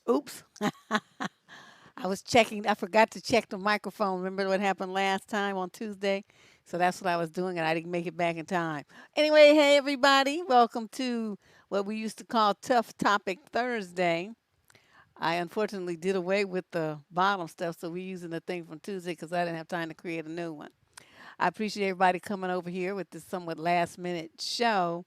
Oops. I was checking. I forgot to check the microphone. Remember what happened last time on Tuesday? So that's what I was doing, and I didn't make it back in time. Anyway, hey, everybody. Welcome to what we used to call Tough Topic Thursday. I unfortunately did away with the bottom stuff, so we're using the thing from Tuesday because I didn't have time to create a new one. I appreciate everybody coming over here with this somewhat last minute show.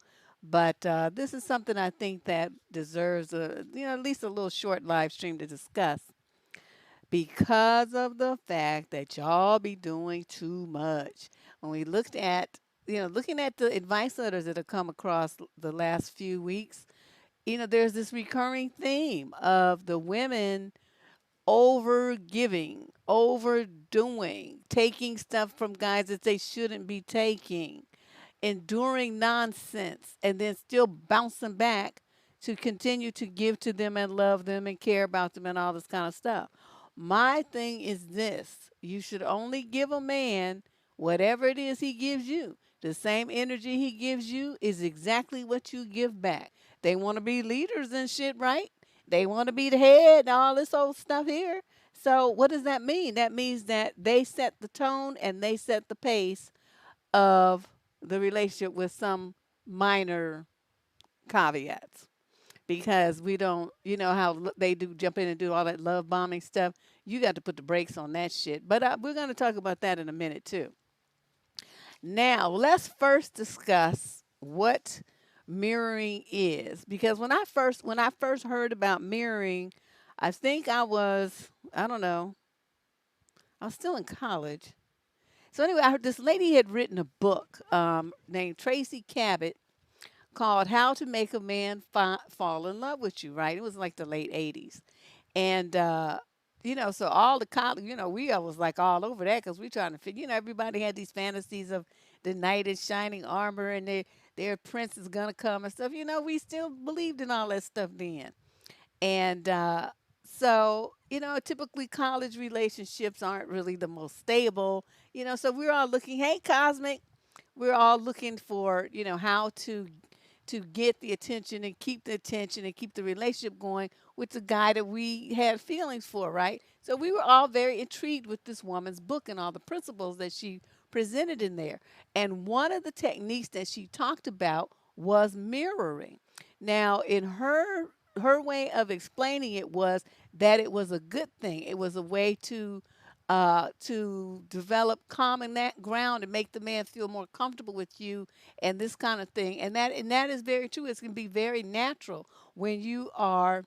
But this is something I think that deserves at least a little short live stream to discuss because of the fact that y'all be doing too much. When we looked at, looking at the advice letters that have come across the last few weeks, there's this recurring theme of the women over giving, overdoing, taking stuff from guys that they shouldn't be taking, enduring nonsense, and then still bouncing back to continue to give to them and love them and care about them and all this kind of stuff. My thing is this: you should only give a man whatever it is he gives you. The same energy he gives you is exactly what you give back. They want to be leaders and shit, right? They want to be the head and all this old stuff here. So, what does that mean? That means that they set the tone and they set the pace of the relationship with some minor caveats because we don't, how they do jump in and do all that love bombing stuff. You got to put the brakes on that shit. But we're going to talk about that in a minute too. Now, let's first discuss what mirroring is because when I first heard about mirroring, I think I don't know, I was still in college. So anyway, I heard this lady had written a book named Tracy Cabot called "How to Make a Man Fall in Love with You." Right? It was like the late '80s, and so all the college, we all was like all over that because we trying to figure. Everybody had these fantasies of the knight in shining armor and their prince is gonna come and stuff. We still believed in all that stuff then. And typically college relationships aren't really the most stable, so we're all looking, hey, Cosmic, we're all looking for, how to get the attention and keep the attention and keep the relationship going with the guy that we had feelings for, right? So we were all very intrigued with this woman's book and all the principles that she presented in there. And one of the techniques that she talked about was mirroring. Now, in her way of explaining it was that it was a good thing. It was a way to develop common that ground and make the man feel more comfortable with you and this kind of thing. And that is very true. It can be very natural when you are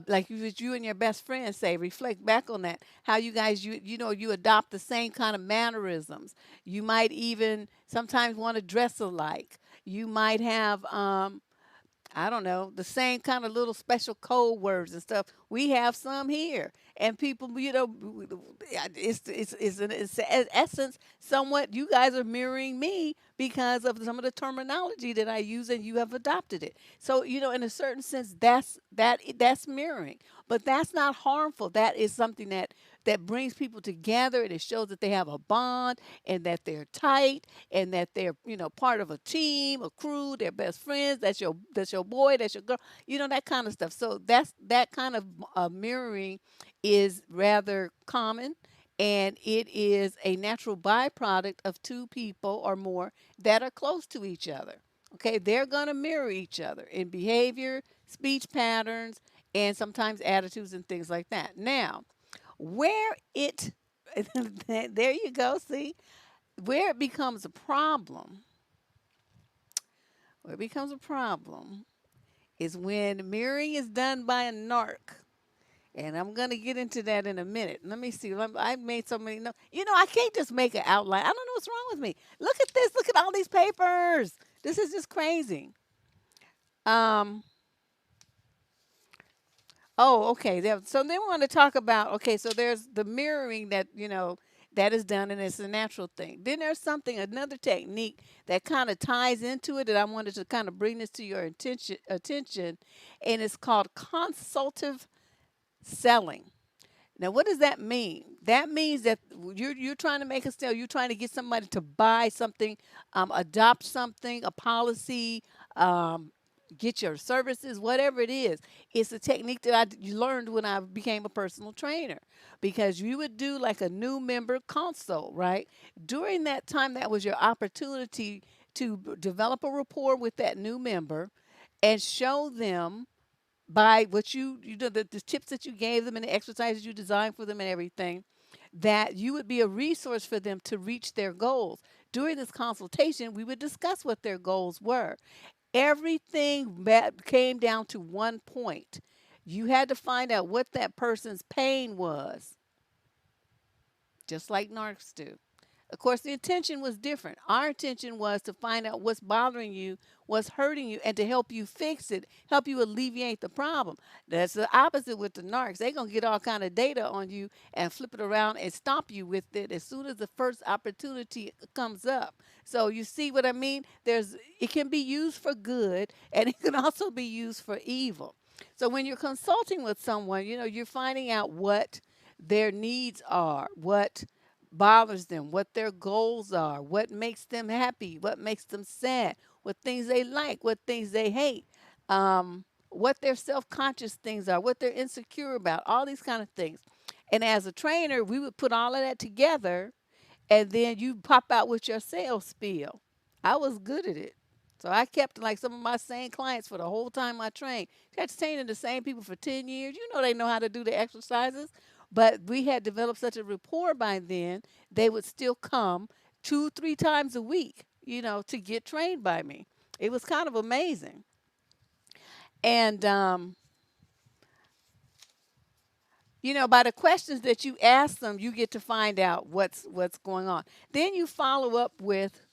like you and your best friend say, reflect back on that. How you guys, you adopt the same kind of mannerisms. You might even sometimes want to dress alike. You might have I don't know, the same kind of little special code words and stuff. We have some here. And people, it's in essence somewhat you guys are mirroring me because of some of the terminology that I use and you have adopted it. So, in a certain sense, that's mirroring. But that's not harmful. That is something that brings people together and it shows that they have a bond and that they're tight and that they're part of a team, a crew, they're best friends. That's your boy, that's your girl, that kind of stuff. So that kind of mirroring is rather common. And it is a natural byproduct of two people or more that are close to each other. Okay, they're going to mirror each other in behavior, speech patterns, and sometimes attitudes and things like that. Now, where it, there you go, see, where it becomes a problem, where it becomes a problem is when mirroring is done by a narc. And I'm going to get into that in a minute. Let me see. I've made so many notes. I can't just make an outline. I don't know what's wrong with me. Look at this. Look at all these papers. This is just crazy. Um, Oh, okay. So then we want to talk about, okay, so there's the mirroring that is done and it's a natural thing. Then there's another technique that kind of ties into it that I wanted to kind of bring this to your attention, and it's called consultative selling. Now, what does that mean? That means that you're trying to make a sale. You're trying to get somebody to buy something, adopt something, a policy, get your services, whatever it is. It's a technique that learned when I became a personal trainer, because you would do like a new member consult, right? During that time, that was your opportunity to develop a rapport with that new member and show them by what you know the tips that you gave them and the exercises you designed for them and everything, that you would be a resource for them to reach their goals. During this consultation, we would discuss what their goals were. Everything came down to one point. You had to find out what that person's pain was, just like narcs do. Of course, the intention was different. Our intention was to find out what's bothering you, what's hurting you, and to help you fix it, help you alleviate the problem. That's the opposite with the narcs. They're going to get all kind of data on you and flip it around and stop you with it as soon as the first opportunity comes up. So you see what I mean? It can be used for good, and it can also be used for evil. So when you're consulting with someone, you're finding out what their needs are, what bothers them, what their goals are, what makes them happy, what makes them sad, what things they like, what things they hate, what their self-conscious things are, what they're insecure about, all these kind of things. And as a trainer, we would put all of that together, and then you pop out with your sales spiel. I was good at it. So I kept like some of my same clients for the whole time I trained. Kept training the same people for 10 years. They know how to do the exercises. But we had developed such a rapport by then, they would still come 2, 3 times a week, to get trained by me. It was kind of amazing. And by the questions that you ask them, you get to find out what's going on. Then you follow up with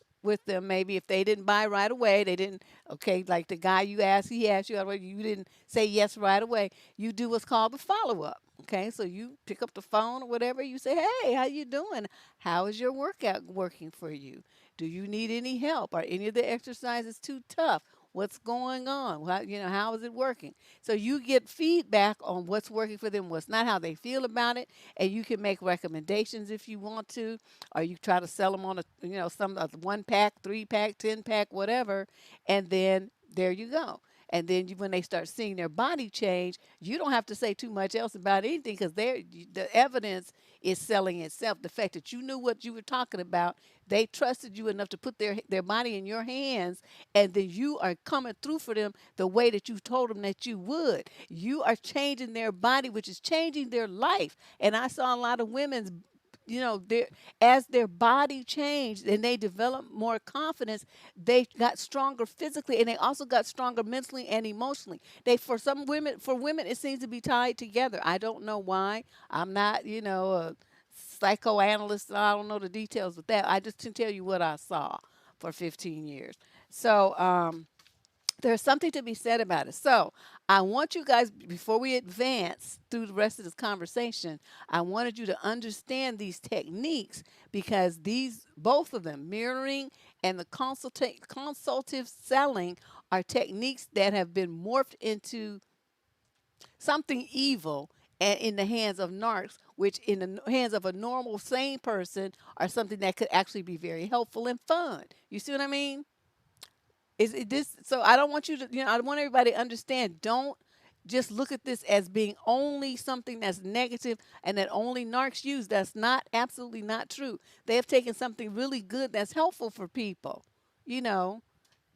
them. Maybe if they didn't buy right away, they didn't. Okay, like the guy you asked, he asked you, you didn't say yes right away. You do what's called the follow up. Okay, so you pick up the phone or whatever. You say, "Hey, how you doing? How is your workout working for you? Do you need any help? Are any of the exercises too tough? What's going on? How is it working?" So you get feedback on what's working for them, what's not, how they feel about it, and you can make recommendations if you want to, or you try to sell them on some 1 pack, 3 pack, 10 pack, whatever, and then there you go. And then when they start seeing their body change, you don't have to say too much else about anything, because the evidence is selling itself. The fact that you knew what you were talking about, they trusted you enough to put their body in your hands, and then you are coming through for them the way that you told them that you would. You are changing their body, which is changing their life. And I saw a lot of women's, as their body changed and they developed more confidence, they got stronger physically, and they also got stronger mentally and emotionally. For women, it seems to be tied together. I don't know why. I'm not, a psychoanalyst, and I don't know the details of that. I just can tell you what I saw for 15 years. So, there's something to be said about it. So, I want you guys, before we advance through the rest of this conversation, I wanted you to understand these techniques, because both of them, mirroring and the consultative selling, are techniques that have been morphed into something evil and in the hands of narcs, which in the hands of a normal, sane person are something that could actually be very helpful and fun. You see what I mean? Is it this? So I don't want you to, I want everybody to understand. Don't just look at this as being only something that's negative and that only narcs use. That's absolutely not true. They have taken something really good that's helpful for people, you know,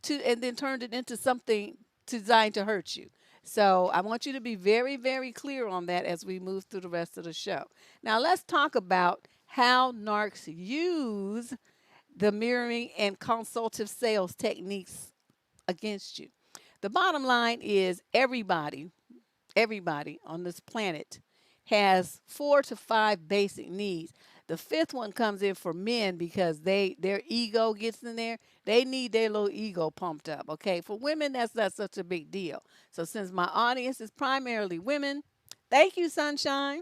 and then turned it into something designed to hurt you. So I want you to be very, very clear on that as we move through the rest of the show. Now let's talk about how narcs use the mirroring and consultative sales techniques against you. The bottom line is everybody on this planet has 4 to 5 basic needs. The fifth one comes in for men because their ego gets in there. They need their little ego pumped up. Okay. For women, that's not such a big deal. So since my audience is primarily women, thank you, Sunshine.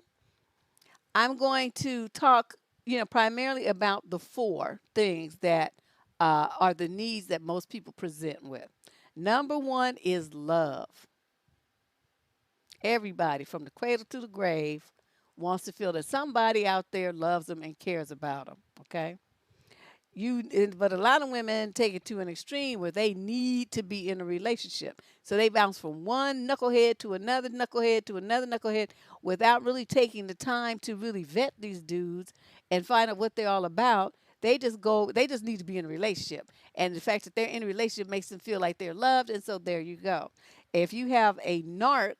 I'm going to talk, primarily about the 4 things that are the needs that most people present with. Number 1 is love. Everybody, from the cradle to the grave, wants to feel that somebody out there loves them and cares about them. Okay. but a lot of women take it to an extreme where they need to be in a relationship. So they bounce from one knucklehead to another knucklehead to another knucklehead without really taking the time to really vet these dudes and find out what they're all about. They just need to be in a relationship. And the fact that they're in a relationship makes them feel like they're loved. And so there you go. If you have a narc,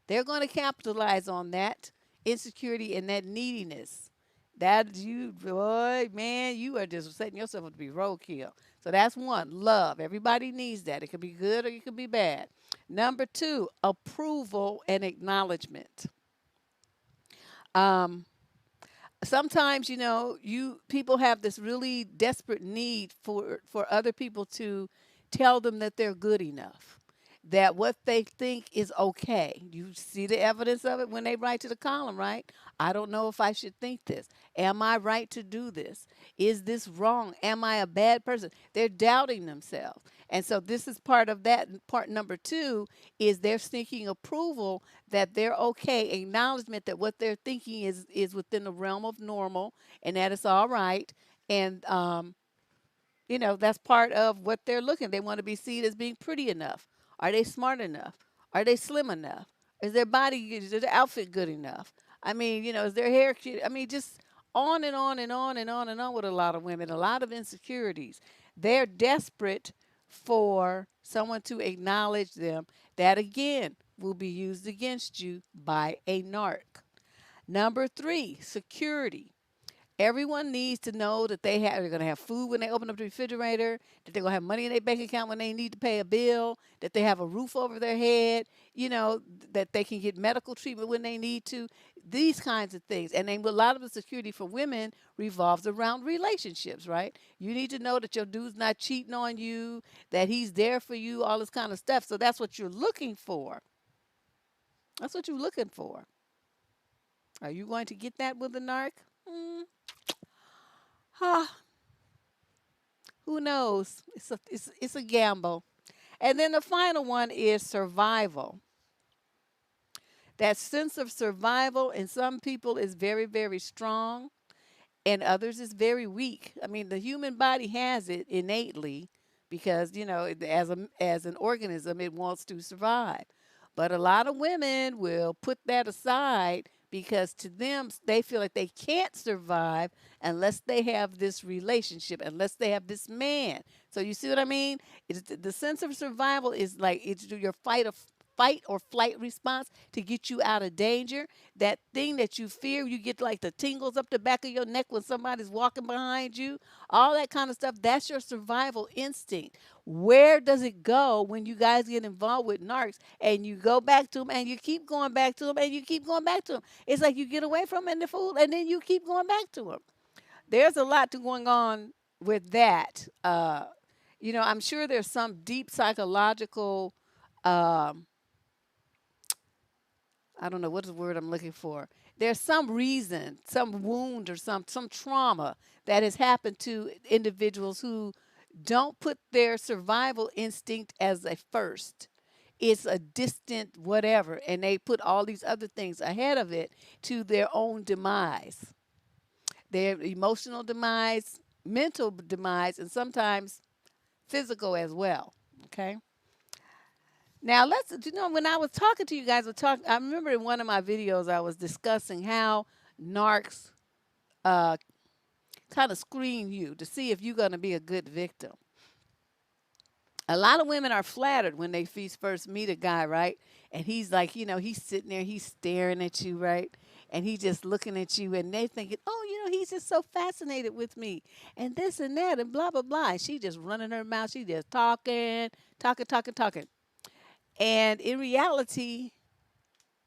they're going to capitalize on that insecurity and that neediness. That you, boy, man, you are just setting yourself up to be roadkill. So that's one, love. Everybody needs that. It could be good or it could be bad. Number two, approval and acknowledgement. Um, Sometimes you people have this really desperate need for other people to tell them that they're good enough, that what they think is okay. You see the evidence of it when they write to the column, right? I don't know if I should think this. Am I right to do this? Is this wrong? Am I a bad person? They're doubting themselves. And so this is part of that. Part number two is they're seeking approval that they're okay, acknowledgement that what they're thinking is within the realm of normal and that it's all right. And that's part of what they're looking. They want to be seen as being pretty enough. Are they smart enough? Are they slim enough? Is their body, is their outfit good enough? I mean, is their hair cute? I mean, just on and on and on and on and on with a lot of women, a lot of insecurities. They're desperate for someone to acknowledge them. That again will be used against you by a narc. Number three, security. Everyone needs to know that they're going to have food when they open up the refrigerator, that they're going to have money in their bank account when they need to pay a bill, that they have a roof over their head, that they can get medical treatment when they need to. These kinds of things. And then a lot of the security for women revolves around relationships, right? You need to know that your dude's not cheating on you, that he's there for you, all this kind of stuff. So that's what you're looking for. That's what you're looking for. Are you going to get that with the narc? Mm, ah, who knows? It's a gamble. And then the final one is survival. That sense of survival in some people is very, very strong, and others is very weak. I mean, the human body has it innately because as an organism, it wants to survive. But a lot of women will put that aside because to them they feel like they can't survive unless they have this relationship, unless they have this man. So you see what I mean? It's the sense of survival is like it's your fight or flight response to get you out of danger. That thing that you fear, you get like the tingles up the back of your neck when somebody's walking behind you, all that kind of stuff. That's your survival instinct. Where does it go when you guys get involved with narcs and you go back to them and you keep going back to them and you keep going back to them? It's like you get away from them and the food and then you keep going back to them. There's a lot to going on with that. I'm sure there's some deep psychological um, I don't know what is the word I'm looking for. There's some reason, some wound or some trauma that has happened to individuals who don't put their survival instinct as a first. It's a distant whatever, and they put all these other things ahead of it to their own demise, their emotional demise, mental demise, and sometimes physical as well. Okay. Now when I was talking to you guys, I remember in one of my videos I was discussing how narcs uh, kind of screen you to see if you're going to be a good victim. A lot of women are flattered when they first meet a guy, right? And he's like, he's sitting there, he's staring at you, right? And he's just looking at you, and they thinking, oh, he's just so fascinated with me, and this and that, and blah blah blah. And she just running her mouth, she just talking, talking, talking, talking. And in reality,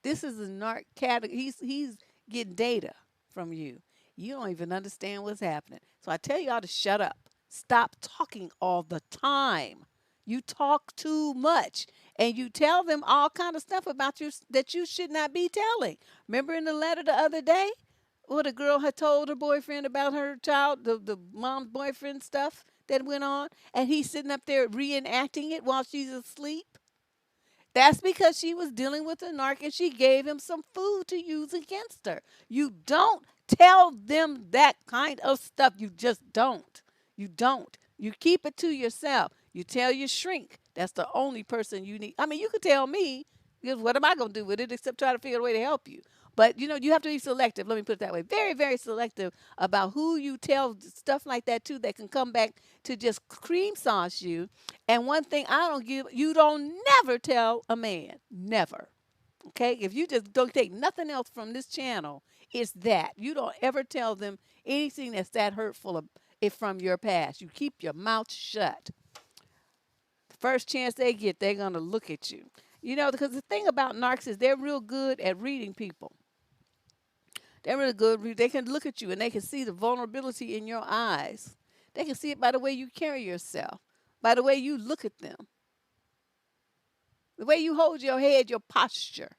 this is a narc category. He's getting data from you. You don't even understand what's happening. So I tell y'all to shut up. Stop talking all the time. You talk too much, and you tell them all kind of stuff about you that you should not be telling. Remember in the letter the other day, what a girl had told her boyfriend about her child, the mom's boyfriend stuff that went on, and he's sitting up there reenacting it while she's asleep. That's because she was dealing with a narc and she gave him some food to use against her. You don't tell them that kind of stuff. You just don't. You don't. You keep it to yourself. You tell your shrink. That's the only person you need. I mean, you could tell me, because what am I going to do with it except try to figure a way to help you? But you have to be selective. Let me put it that way. Very, very selective about who you tell stuff like that to that can come back to just cream sauce you. And one thing I don't give, you don't never tell a man. Never. Okay? If you just don't take nothing else from this channel, it's that. You don't ever tell them anything that's that hurtful of it from your past. You keep your mouth shut. The first chance they get, they're going to look at you. Because the thing about narcs is they're real good at reading people. They're really good. They can look at you and they can see the vulnerability in your eyes. They can see it by the way you carry yourself, by the way you look at them, the way you hold your head, your posture.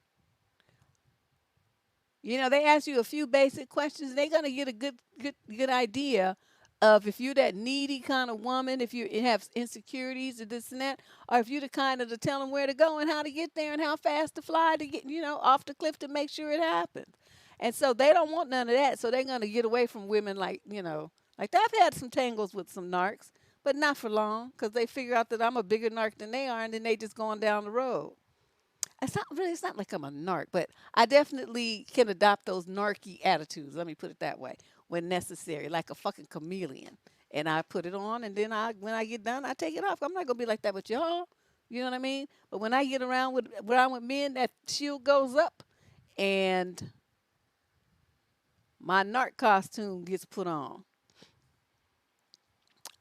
They ask you a few basic questions. They're gonna get a good idea of if you're that needy kind of woman, if you have insecurities and this and that, or if you're the kind of to tell them where to go and how to get there and how fast to fly to get off the cliff to make sure it happens. And so they don't want none of that. So they're gonna get away from women like that. I've had some tangles with some narcs, but not for long because they figure out that I'm a bigger narc than they are, and then they just going down the road. It's not like I'm a narc, but I definitely can adopt those narky attitudes. Let me put it that way when necessary, like a fucking chameleon. And I put it on, and then when I get done, I take it off. I'm not gonna be like that with y'all. You know what I mean? But when I get around with men, that shield goes up, and my narc costume gets put on.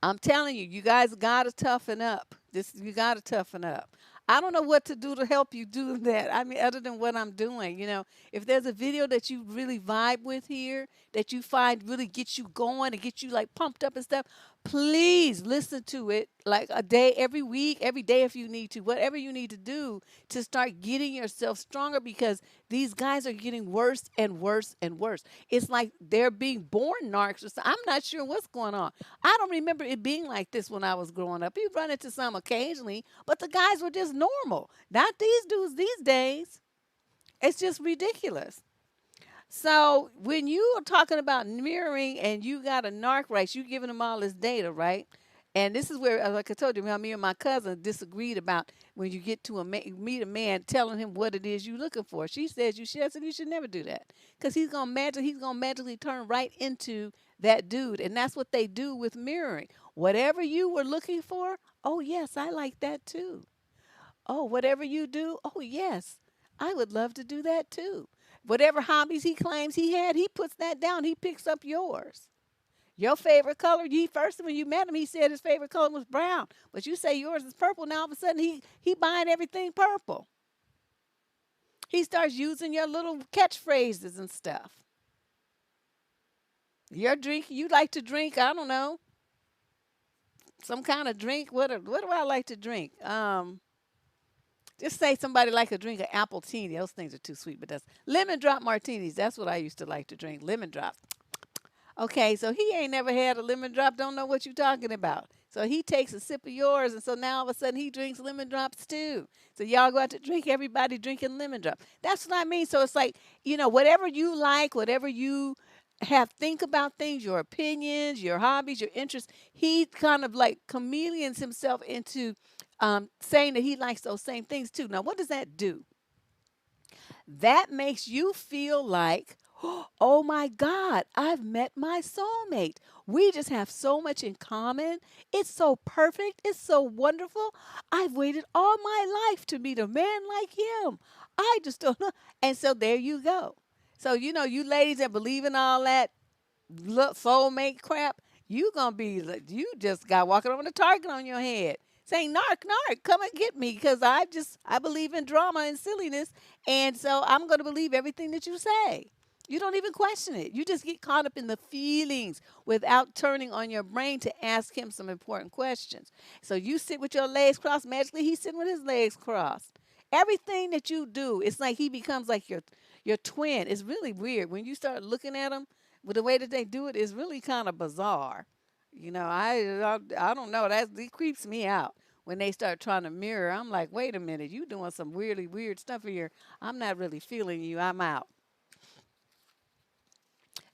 I'm telling you, you guys gotta toughen up. You gotta toughen up. I don't know what to do to help you do that. I mean, other than what I'm doing, if there's a video that you really vibe with here, that you find really gets you going and get you like pumped up and stuff, please listen to it like a day, every week, every day if you need to, whatever you need to do to start getting yourself stronger because these guys are getting worse and worse and worse. It's like they're being born narcs. I'm not sure what's going on. I don't remember it being like this when I was growing up. You run into some occasionally, but the guys were just normal. Not these dudes these days. It's just ridiculous. So when you are talking about mirroring and you got a narc race, you giving them all this data, right? And this is where, like I told you, how me and my cousin disagreed about when you get to meet a man, telling him what it is you're looking for. She says I said you should never do that because he's gonna magically turn right into that dude, and that's what they do with mirroring. Whatever you were looking for, oh yes, I like that too. Oh, whatever you do, oh yes, I would love to do that too. Whatever hobbies he claims he had, he puts that down. He picks up yours. Your favorite color, first when you met him, he said his favorite color was brown. But you say yours is purple. Now all of a sudden he buying everything purple. He starts using your little catchphrases and stuff. Your drink, you like to drink, I don't know, some kind of drink. What do I like to drink? Just say somebody like to drink an apple teeny. Those things are too sweet, but that's lemon drop martinis. That's what I used to like to drink. Lemon drop. Okay, so he ain't never had a lemon drop, don't know what you're talking about. So he takes a sip of yours, and so now all of a sudden he drinks lemon drops too. So y'all go out to drink, everybody drinking lemon drop. That's what I mean. So it's like, whatever you like, whatever you think about things, your opinions, your hobbies, your interests, he kind of like chameleons himself into saying that he likes those same things too. Now, what does that do? That makes you feel like, oh my God, I've met my soulmate. We just have so much in common. It's so perfect. It's so wonderful. I've waited all my life to meet a man like him. I just don't know. And so there you go. So, you ladies that believe in all that soulmate crap, you just got walking around with a target on your head saying, narc, narc, come and get me because I believe in drama and silliness. And so I'm going to believe everything that you say. You don't even question it. You just get caught up in the feelings without turning on your brain to ask him some important questions. So you sit with your legs crossed. Magically, he's sitting with his legs crossed. Everything that you do, it's like he becomes like your twin. It's really weird. When you start looking at him with the way that they do it, it's really kind of bizarre. I don't know. It creeps me out when they start trying to mirror. I'm like, wait a minute, you doing some weirdly weird stuff here. I'm not really feeling you. I'm out.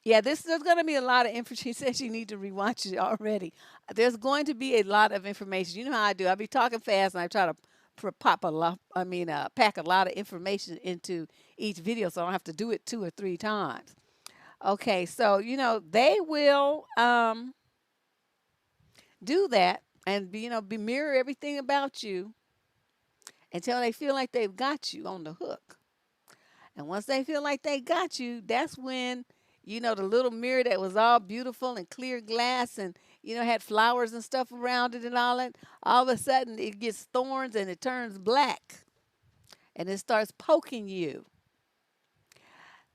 Yeah, there's going to be a lot of information. She says you need to rewatch it already. there's going to be a lot of information. You know how I do. I be talking fast and I try to pop a lot. I mean, pack a lot of information into each video, so I don't have to do it 2 or 3 times. Okay, so they will do that and be mirror everything about you until they feel like they've got you on the hook. And once they feel like they got you, that's when, the little mirror that was all beautiful and clear glass and, had flowers and stuff around it and all that, all of a sudden it gets thorns and it turns black and it starts poking you.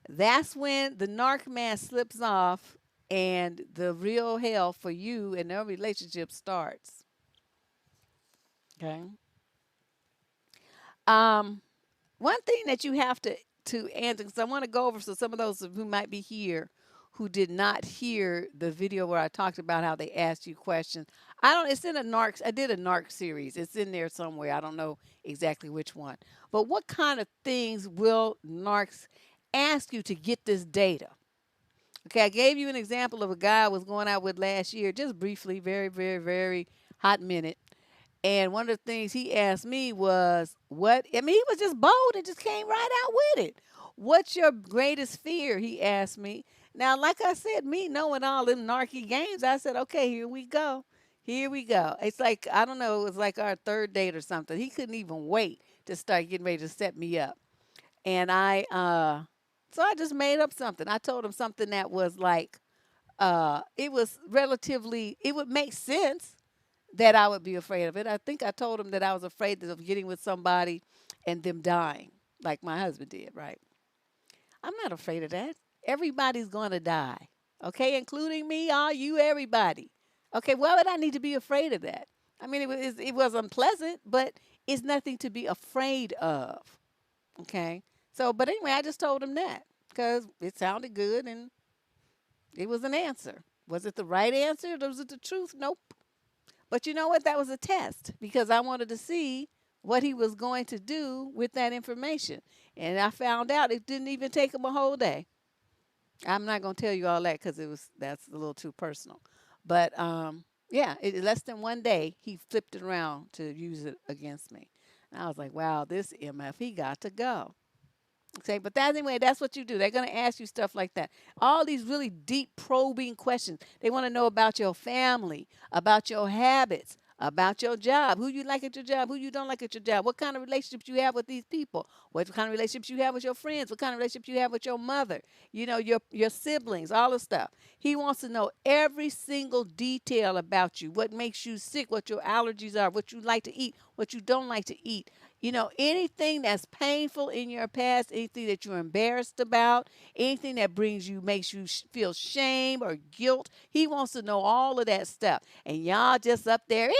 That's when the narc mask slips off and the real hell for you and their relationship starts. Okay. Um, One thing that you have to answer, because I want to go over, so some of those who might be here who did not hear the video where I talked about how they asked you questions. It's in a narc. I did a narc series. It's in there somewhere. I don't know exactly which one. But what kind of things will narcs ask you to get this data? Okay, I gave you an example of a guy I was going out with last year, just briefly, very, very, very hot minute. And one of the things he asked me was, he was just bold and just came right out with it. What's your greatest fear? He asked me. Now, like I said, me knowing all them narky games, I said, okay, here we go. Here we go. It's like, I don't know, it was like our third date or something. He couldn't even wait to start getting ready to set me up. And so I just made up something. I told him something that was like, it was relatively, it would make sense that I would be afraid of it. I think I told him that I was afraid of getting with somebody and them dying, like my husband did, right? I'm not afraid of that. Everybody's going to die, okay, including me, all you, everybody. Okay, why would I need to be afraid of that? I mean, it was unpleasant, but it's nothing to be afraid of, okay? So, but anyway, I just told him that because it sounded good and it was an answer. Was it the right answer? Was it the truth? Nope. But you know what? That was a test because I wanted to see what he was going to do with that information. And I found out it didn't even take him a whole day. I'm not going to tell you all that because that's a little too personal. But yeah, less than one day, he flipped it around to use it against me. And I was like, wow, this MF, he got to go. Okay, but anyway, that's what you do. They're going to ask you stuff like that. All these really deep, probing questions. They want to know about your family, about your habits, about your job, who you like at your job, who you don't like at your job, what kind of relationships you have with these people, what kind of relationships you have with your friends, what kind of relationships you have with your mother, your siblings, all the stuff. He wants to know every single detail about you, what makes you sick, what your allergies are, what you like to eat, what you don't like to eat. Anything that's painful in your past, anything that you're embarrassed about, anything that makes you feel shame or guilt. He wants to know all of that stuff. And y'all just up there,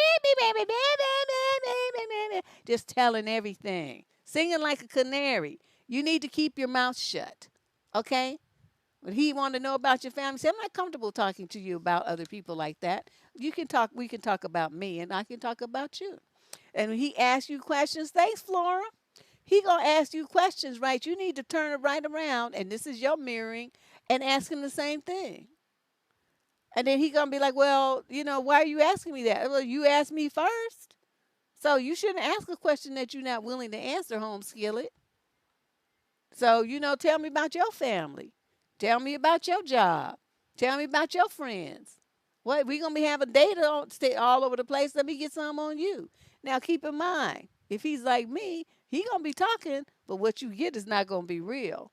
just telling everything, singing like a canary. You need to keep your mouth shut, okay? But he wanted to know about your family. Say, I'm not comfortable talking to you about other people like that. You can talk. We can talk about me, and I can talk about you. And when he asks you questions, thanks, Flora. He gonna ask you questions, right? You need to turn it right around, and this is your mirroring, and ask him the same thing. And then he gonna be like, well, why are you asking me that? Well, you asked me first, so you shouldn't ask a question that you're not willing to answer, home skillet. So tell me about your family. Tell me about your job. Tell me about your friends. What we gonna be having data on stay all over the place? Let me get some on you. Now keep in mind, if he's like me, he gonna be talking, but what you get is not gonna be real.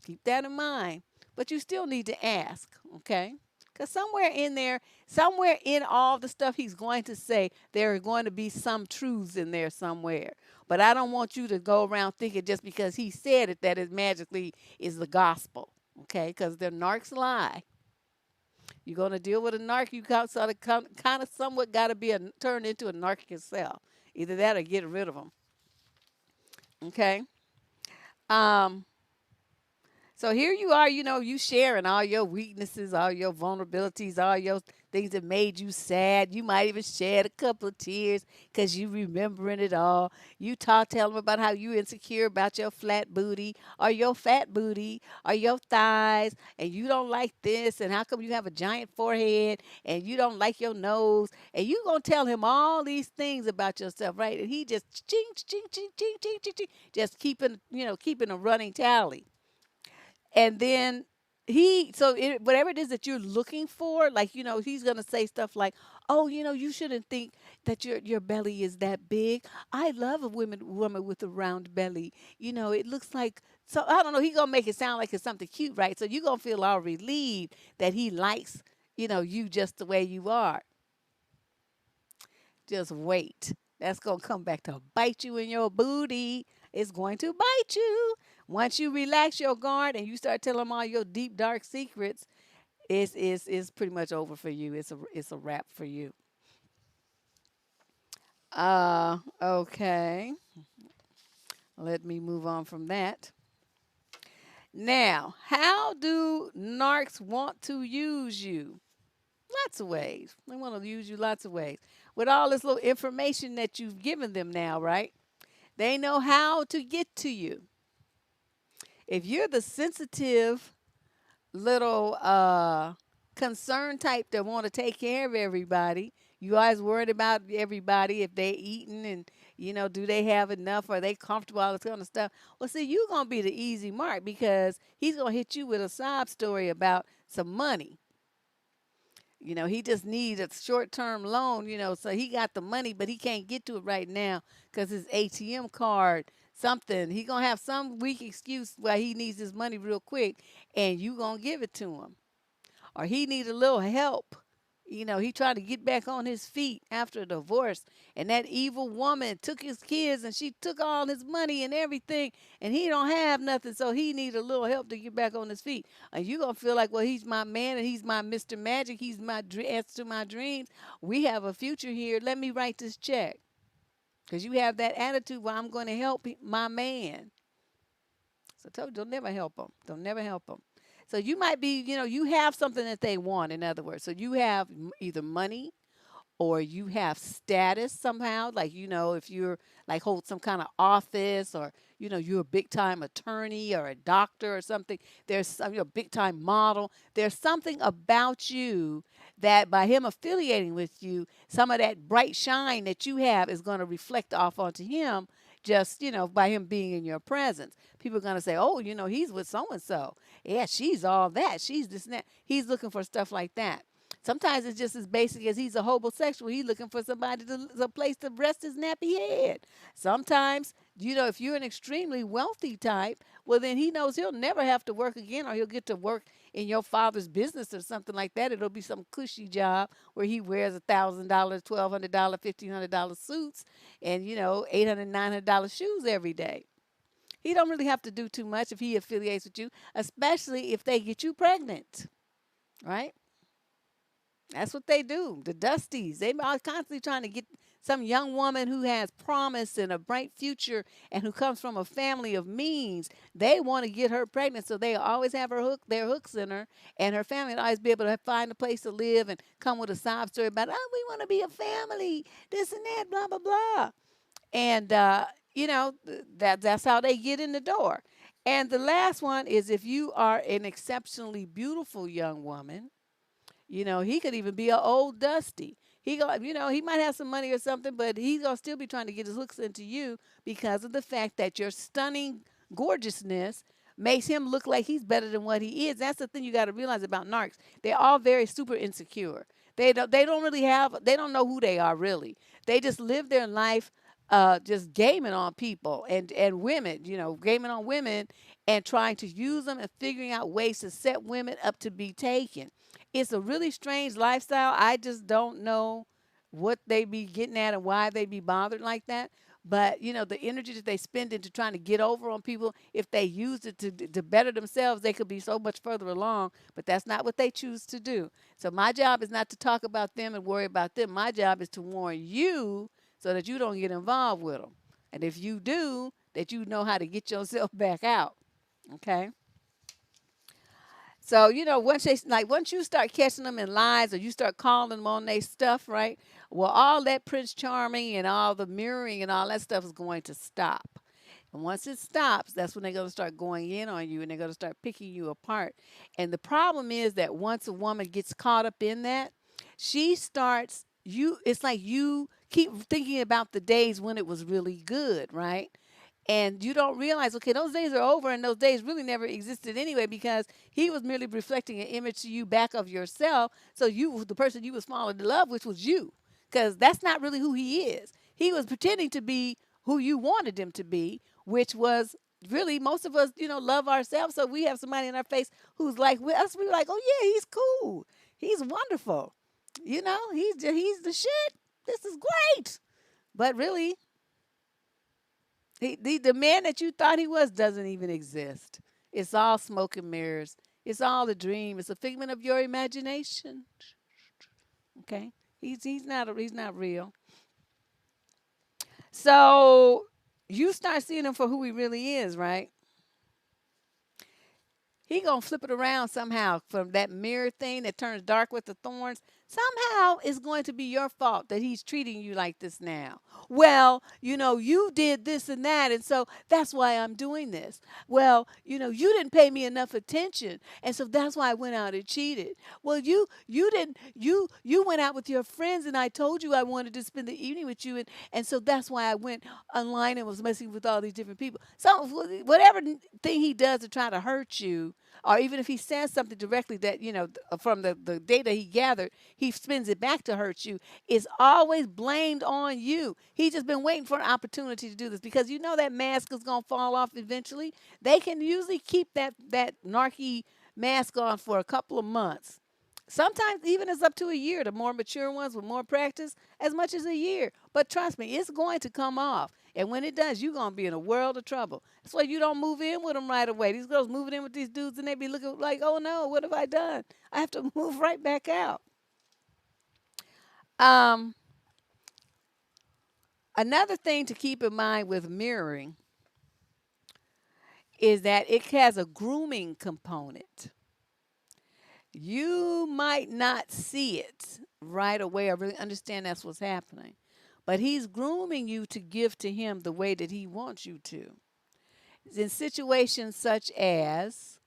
Keep that in mind. But you still need to ask, okay? Because somewhere in there, somewhere in all the stuff he's going to say, there are going to be some truths in there somewhere. But I don't want you to go around thinking just because he said it that it magically is the gospel, okay? Because the narcs lie. You're going to deal with a narc, you sort of kind of somewhat got to be turned into a narc yourself. Either that or get rid of them. Okay? Um, So here you are, you sharing all your weaknesses, all your vulnerabilities, all your things that made you sad. You might even shed a couple of tears because you remembering it all. You tell them about how you insecure about your flat booty or your fat booty or your thighs, and you don't like this, and how come you have a giant forehead, and you don't like your nose, and you gonna tell him all these things about yourself, right? And he just ching, ching, ching, ching, ching, ching, ching, just keeping a running tally. And then whatever it is that you're looking for, like, he's gonna say stuff like, oh, you shouldn't think that your belly is that big. I love a woman with a round belly. It looks like, so I don't know, he gonna make it sound like it's something cute, right? So you gonna feel all relieved that he likes, you just the way you are. Just wait. That's going to come back to bite you in your booty. It's going to bite you. Once you relax your guard and you start telling them all your deep, dark secrets, it's pretty much over for you. It's a wrap for you. Okay. Let me move on from that. Now, how do narcs want to use you? Lots of ways. They want to use you lots of ways. With all this little information that you've given them now, right? They know how to get to you. If you're the sensitive little concern type that want to take care of everybody, you always worried about everybody, if they eating, and do they have enough, are they comfortable, all this kind of stuff. Well, see, you're gonna be the easy mark because he's gonna hit you with a sob story about some money. He just needs a short-term loan, so he got the money, but he can't get to it right now because his ATM card, something. He gonna have some weak excuse why he needs his money real quick, and you gonna give it to him. Or he need a little help. He tried to get back on his feet after a divorce, and that evil woman took his kids, and she took all his money and everything, and he don't have nothing, so he need a little help to get back on his feet. And you gonna feel like, well, he's my man, and he's my Mr. Magic, he's my answer to my dreams. We have a future here. Let me write this check, because you have that attitude. Well, I'm going to help my man. So I told you, don't never help them. Don't never help them. So you might be, you have something that they want, in other words. So you have either money, or you have status somehow, like, if you're like hold some kind of office, or you're a big time attorney or a doctor or something. There's some, you're a big time model. There's something about you that by him affiliating with you, some of that bright shine that you have is going to reflect off onto him, just by him being in your presence. People are going to say, oh, he's with so and so, yeah, she's all that, she's this and that. He's looking for stuff like that. Sometimes it's just as basic as he's a homosexual. He's looking for somebody a place to rest his nappy head. Sometimes, if you're an extremely wealthy type, well, then he knows he'll never have to work again, or he'll get to work in your father's business or something like that. It'll be some cushy job where he wears $1,000, $1,200, $1,500 suits, and $800, $900 shoes every day. He don't really have to do too much if he affiliates with you, especially if they get you pregnant, right? That's what they do. The Dusties. They are constantly trying to get some young woman who has promise and a bright future and who comes from a family of means. They want to get her pregnant, so they always have their hooks in her, and her family will always be able to find a place to live and come with a sob story about, oh, we want to be a family, this and that, blah blah blah. And that's how they get in the door. And the last one is, if you are an exceptionally beautiful young woman, he could even be an old dusty. He might have some money or something, but he's gonna still be trying to get his hooks into you because of the fact that your stunning gorgeousness makes him look like he's better than what he is. That's the thing you got to realize about narcs. They're all very super insecure. They don't really they don't know who they are really. They just live their life just gaming on people and women, gaming on women and trying to use them and figuring out ways to set women up to be taken. It's a really strange lifestyle. I just don't know what they be getting at and why they be bothered like that. But the energy that they spend into trying to get over on people, if they used it to better themselves, they could be so much further along. But that's not what they choose to do. So my job is not to talk about them and worry about them. My job is to warn you so that you don't get involved with them. And if you do, that you know how to get yourself back out. Okay. So, once you start catching them in lies or you start calling them on their stuff, right? Well, all that Prince Charming and all the mirroring and all that stuff is going to stop. And once it stops, that's when they're going to start going in on you and they're going to start picking you apart. And the problem is that once a woman gets caught up in that, she starts it's like you keep thinking about the days when it was really good, right? And you don't realize, okay, those days are over, and those days really never existed anyway, because he was merely reflecting an image to you back of yourself. So you, the person you was falling in love with, was you, because that's not really who he is. He was pretending to be who you wanted him to be, which was really, most of us, love ourselves. So we have somebody in our face who's like with us. We're like, oh yeah, he's cool, he's wonderful, he's the shit. This is great. But really, the man that you thought he was doesn't even exist. It's all smoke and mirrors. It's all a dream. It's a figment of your imagination. Okay, he's not real. So you start seeing him for who he really is, right? He gonna flip it around somehow from that mirror thing that turns dark with the thorns. Somehow it's going to be your fault that he's treating you like this now. Well, you did this and that, and so that's why I'm doing this. Well, you didn't pay me enough attention, and so that's why I went out and cheated. Well, you didn't you went out with your friends, and I told you I wanted to spend the evening with you, and so that's why I went online and was messing with all these different people. So whatever thing he does to try to hurt you, or even if he says something directly that, from the data he gathered, he spins it back to hurt you, is always blamed on you. He's just been waiting for an opportunity to do this, because that mask is going to fall off eventually. They can usually keep that narky mask on for a couple of months. Sometimes even it's up to a year. The more mature ones with more practice, as much as a year. But trust me, it's going to come off. And when it does, you're going to be in a world of trouble. That's why you don't move in with them right away. These girls moving in with these dudes and they be looking like, oh no, what have I done? I have to move right back out. Um, Another thing to keep in mind with mirroring is that it has a grooming component. You might not see it right away or really understand that's what's happening, but he's grooming you to give to him the way that he wants you to. In situations such as,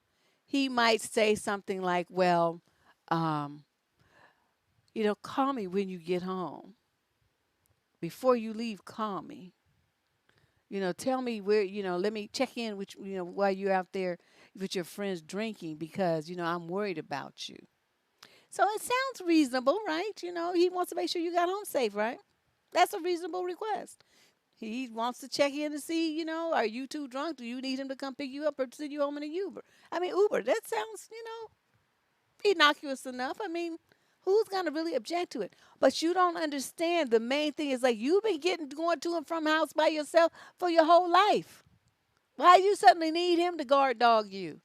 he might say something like, well, um, call me when you get home. Before you leave, call me. Tell me where, let me check in with, while you're out there with your friends drinking, because, I'm worried about you. So it sounds reasonable, right? He wants to make sure you got home safe, right? That's a reasonable request. He wants to check in to see, are you too drunk? Do you need him to come pick you up or send you home in a Uber? I mean, Uber, that sounds, innocuous enough. I mean, who's going to really object to it? But you don't understand. The main thing is, like, you've been going to and from house by yourself for your whole life. Why you suddenly need him to guard dog you?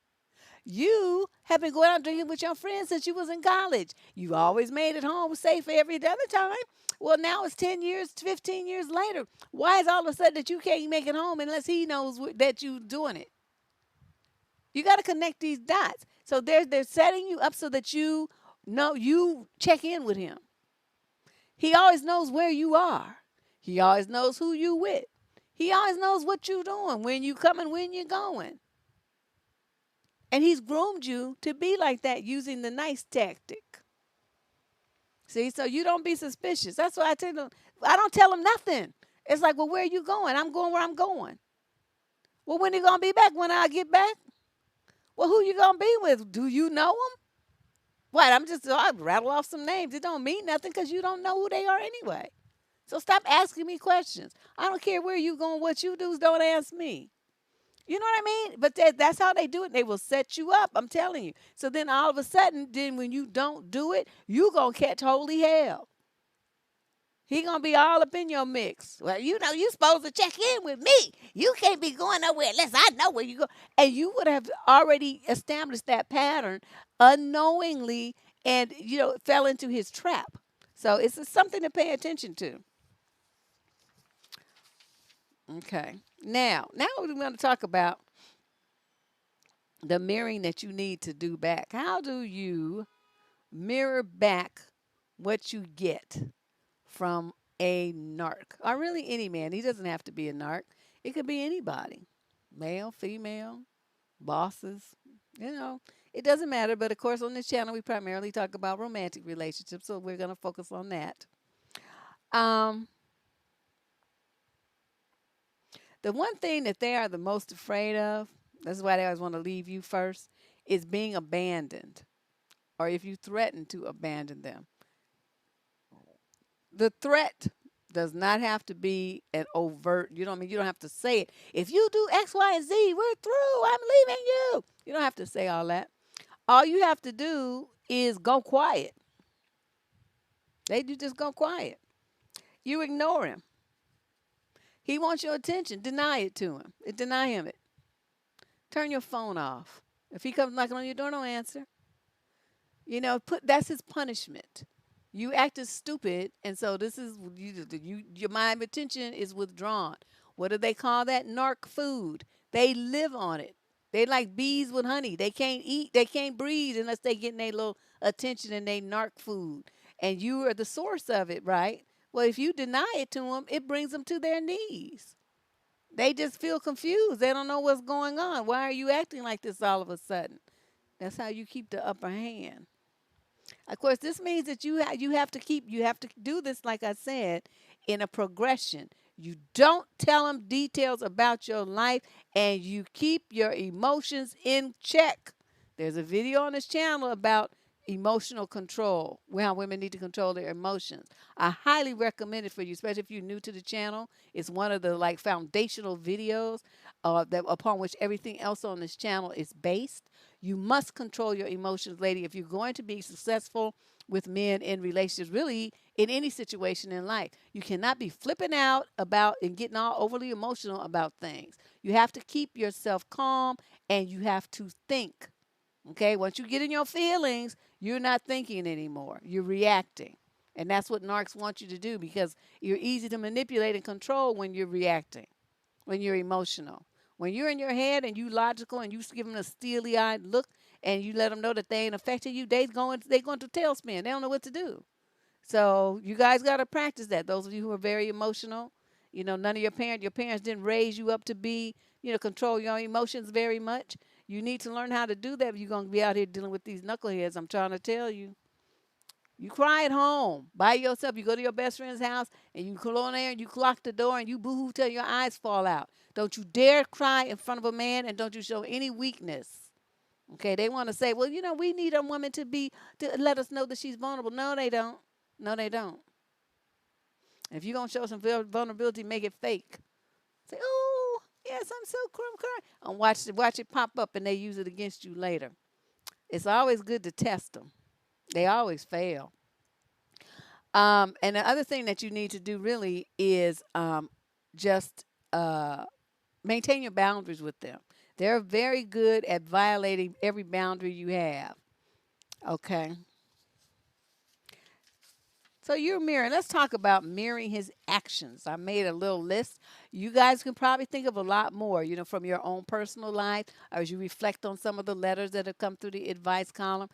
You have been going out drinking with your friends since you was in college. You always made it home safe every other time. Well, now it's 10 years, 15 years later. Why is all of a sudden that you can't make it home unless he knows that you're doing it? You got to connect these dots. So they're setting you up so that you check in with him. He always knows where you are. He always knows who you with. He always knows what you're doing, when you coming, when you're going. And he's groomed you to be like that using the nice tactic. See, so you don't be suspicious. That's why I tell them, I don't tell them nothing. It's like, well, where are you going? I'm going where I'm going. Well, when are you going to be back? When I get back? Well, who you going to be with? Do you know them? What? I rattle off some names. It don't mean nothing because you don't know who they are anyway. So stop asking me questions. I don't care where you going. What you do, don't ask me. You know what I mean? But that's how they do it. They will set you up. I'm telling you. So then all of a sudden, then when you don't do it, you going to catch holy hell. He going to be all up in your mix. Well, you supposed to check in with me. You can't be going nowhere unless I know where you go. And you would have already established that pattern unknowingly and, fell into his trap. So it's something to pay attention to. Okay. Now we're going to talk about the mirroring that you need to do back. How do you mirror back what you get from a narc, or really any man? He doesn't have to be a narc. It could be anybody, male, female, bosses, you know, it doesn't matter. But of course, on this channel, we primarily talk about romantic relationships, so we're going to focus on that. Um, the one thing that they are the most afraid of, that's why they always want to leave you first, is being abandoned, or if you threaten to abandon them. The threat does not have to be an overt, you know what I mean? You don't have to say it. If you do X, Y, and Z, we're through. I'm leaving you. You don't have to say all that. All you have to do is go quiet. You just go quiet. You ignore him. He wants your attention. Deny it to him. Deny him it. Turn your phone off. If he comes knocking on your door, don't answer. That's his punishment. You acted stupid, and so this is your mind attention is withdrawn. What do they call that? Narc food. They live on it. They like bees with honey. They can't eat. They can't breathe unless they get their little attention and they narc food. And you are the source of it, right? Well, if you deny it to them, it brings them to their knees. They just feel confused. They don't know what's going on. Why are you acting like this all of a sudden? That's how you keep the upper hand. Of course, this means that you have to do this, like I said, in a progression. You don't tell them details about your life, and you keep your emotions in check. There's a video on this channel about emotional control, how women need to control their emotions. I highly recommend it for you, especially if you're new to the channel. It's one of the like foundational videos that upon which everything else on this channel is based. You must control your emotions, lady, if you're going to be successful with men in relationships, really in any situation in life. You cannot be flipping out about and getting all overly emotional about things. You have to keep yourself calm, and you have to think. Okay, once you get in your feelings, you're not thinking anymore. You're reacting. And that's what narcs want you to do, because you're easy to manipulate and control when you're reacting, when you're emotional. When you're in your head and you logical and you give them a steely-eyed look and you let them know that they ain't affecting you, they going to tailspin. They don't know what to do. So you guys got to practice that. Those of you who are very emotional, none of your parents didn't raise you up to be, control your emotions very much. You need to learn how to do that if you're going to be out here dealing with these knuckleheads. I'm trying to tell you. You cry at home by yourself. You go to your best friend's house and you go on there and you lock the door and you boo-hoo till your eyes fall out. Don't you dare cry in front of a man, and don't you show any weakness. Okay, they want to say, well, we need a woman to let us know that she's vulnerable. No, they don't. No, they don't. If you're going to show some vulnerability, make it fake. Say, oh, yes, I'm so crying. And watch it pop up and they use it against you later. It's always good to test them. They always fail. And the other thing that you need to do really is just maintain your boundaries with them. They're very good at violating every boundary you have. Okay. So you're mirroring. Let's talk about mirroring his actions. I made a little list. You guys can probably think of a lot more, from your own personal life, or as you reflect on some of the letters that have come through the advice column.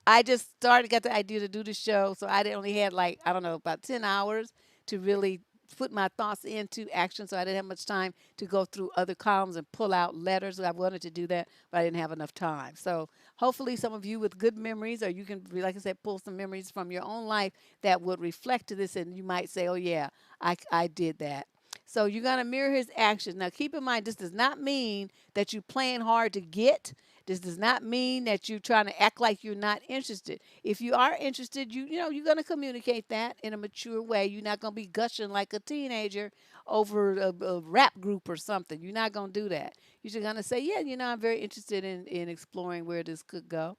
I just got the idea to do the show, so I only had like, I don't know, about 10 hours to really put my thoughts into action, so I didn't have much time to go through other columns and pull out letters. I wanted to do that, but I didn't have enough time. So hopefully some of you with good memories, or you can, like I said, pull some memories from your own life that would reflect to this, and you might say, oh yeah, I did that. So you're going to mirror his actions. Now keep in mind, this does not mean that you're playing hard to get. This does not mean that you're trying to act like you're not interested. If you are interested, you're going to communicate that in a mature way. You're not going to be gushing like a teenager over a rap group or something. You're not going to do that. You're just going to say, yeah, I'm very interested in exploring where this could go.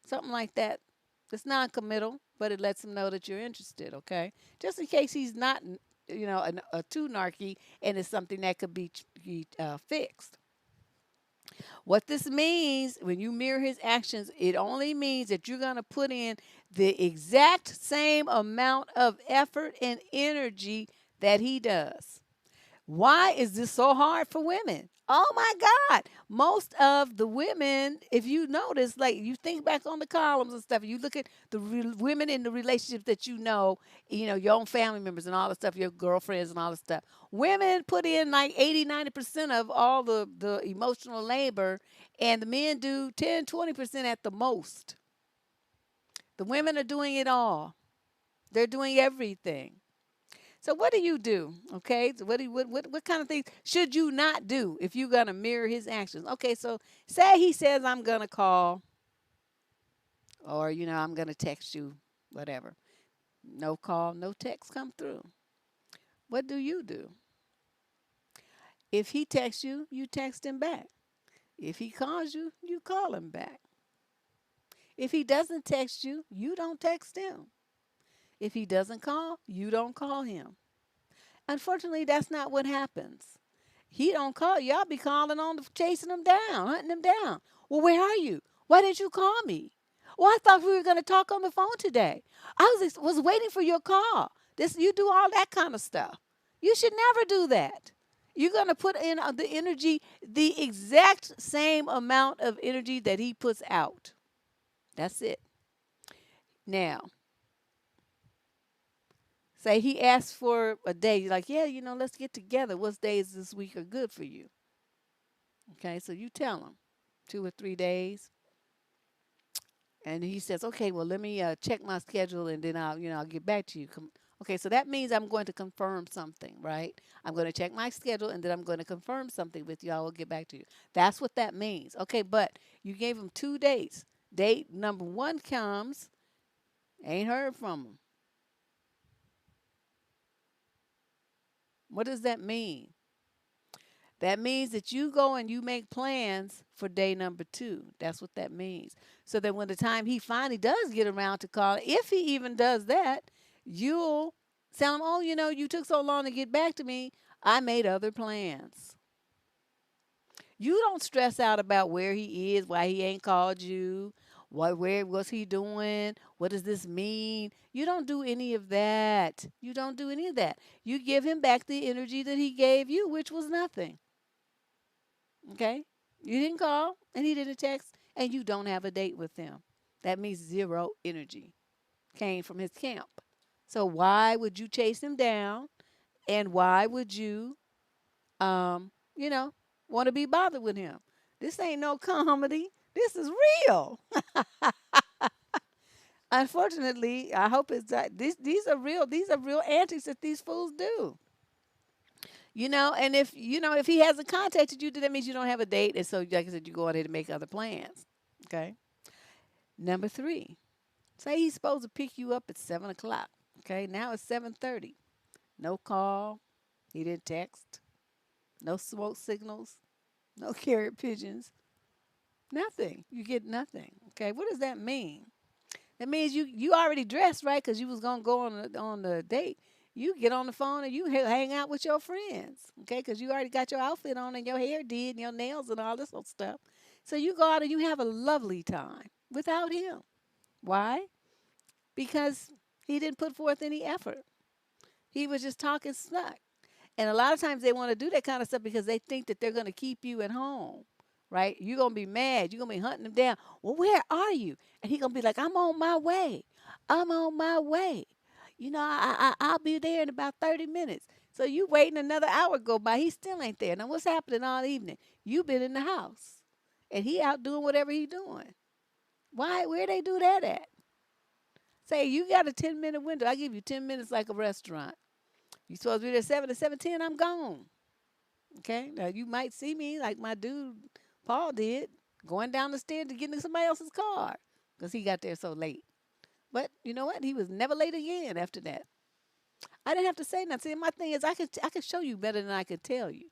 Something like that. It's non-committal, but it lets him know that you're interested, okay? Just in case he's not, a too narky and it's something that could be fixed. What this means, when you mirror his actions, it only means that you're going to put in the exact same amount of effort and energy that he does. Why is this so hard for women? Oh my God. Most of the women, if you notice, like you think back on the columns and stuff, you look at the women in the relationships that you know, your own family members and all the stuff, your girlfriends and all the stuff. Women put in like 80, 90% of all the emotional labor, and the men do 10, 20% at the most. The women are doing it all. They're doing everything. So what do you do? Okay, so what kind of things should you not do if you're gonna mirror his actions? Okay, so say he says I'm gonna call, or you know I'm gonna text you, whatever. No call, no text come through. What do? If he texts you, you text him back. If he calls you, you call him back. If he doesn't text you, you don't text him. If he doesn't call, you don't call him. Unfortunately, that's not what happens. He don't call. Y'all be calling on, chasing him down, hunting him down. Well, where are you? Why didn't you call me? Well, I thought we were going to talk on the phone today. I was waiting for your call. This you do all that kind of stuff. You should never do that. You're going to put in the energy, the exact same amount of energy that he puts out. That's it. Now, say he asks for a day. You're like, yeah, you know, let's get together. What days this week are good for you? Okay, so you tell him 2 or 3 days, and he says, okay, well, let me check my schedule, and then I'll get back to you. Okay, so that means I'm going to confirm something, right? I'm going to check my schedule, and then I'm going to confirm something with you. I will get back to you. That's what that means. Okay, but you gave him 2 days. Date number one comes, ain't heard from him. What does that mean? That means that you go and you make plans for day number two. That's what that means. So that when the time he finally does get around to call, if he even does that, you'll tell him, oh, you know, you took so long to get back to me. I made other plans. You don't stress out about where he is, why he ain't called you, where was he doing, what does this mean? You don't do any of that. You don't do any of that. You give him back the energy that he gave you, which was nothing. Okay? You didn't call and he didn't text and you don't have a date with him. That means zero energy came from his camp. So why would you chase him down and why would you you know, want to be bothered with him? This ain't no comedy. This is real. Unfortunately, I hope it's that these are real antics that these fools do. You know, and if you know if he hasn't contacted you, then that means you don't have a date, and so like I said, you go ahead and make other plans. Okay. Number three, say he's supposed to pick you up at 7 o'clock. Okay, now it's 7:30. No call. He didn't text. No smoke signals. No carrier pigeons. Nothing. You get nothing. Okay, what does that mean? That means you already dressed right because you was gonna go on the date. You get on the phone and you hang out with your friends, okay? Because you already got your outfit on and your hair did and your nails and all this old stuff. So you go out and you have a lovely time without him. Why? Because he didn't put forth any effort. He was just talking smack. And a lot of times they want to do that kind of stuff because they think that they're going to keep you at home, right? You're going to be mad. You're going to be hunting them down. Well, where are you? And he's going to be like, I'm on my way. I'm on my way. You know, I'll be there in about 30 minutes. So you waiting another hour go by. He still ain't there. Now, what's happening all evening? You been in the house. And he out doing whatever he doing. Why? Where they do that at? Say, you got a 10-minute window. I give you 10 minutes like a restaurant. You supposed to be there 7 to 7:10. I'm gone. Okay. Now you might see me like my dude Paul did, going down the stairs to get into somebody else's car because he got there so late. But you know what? He was never late again after that. I didn't have to say nothing. See, my thing is, I could show you better than I could tell you.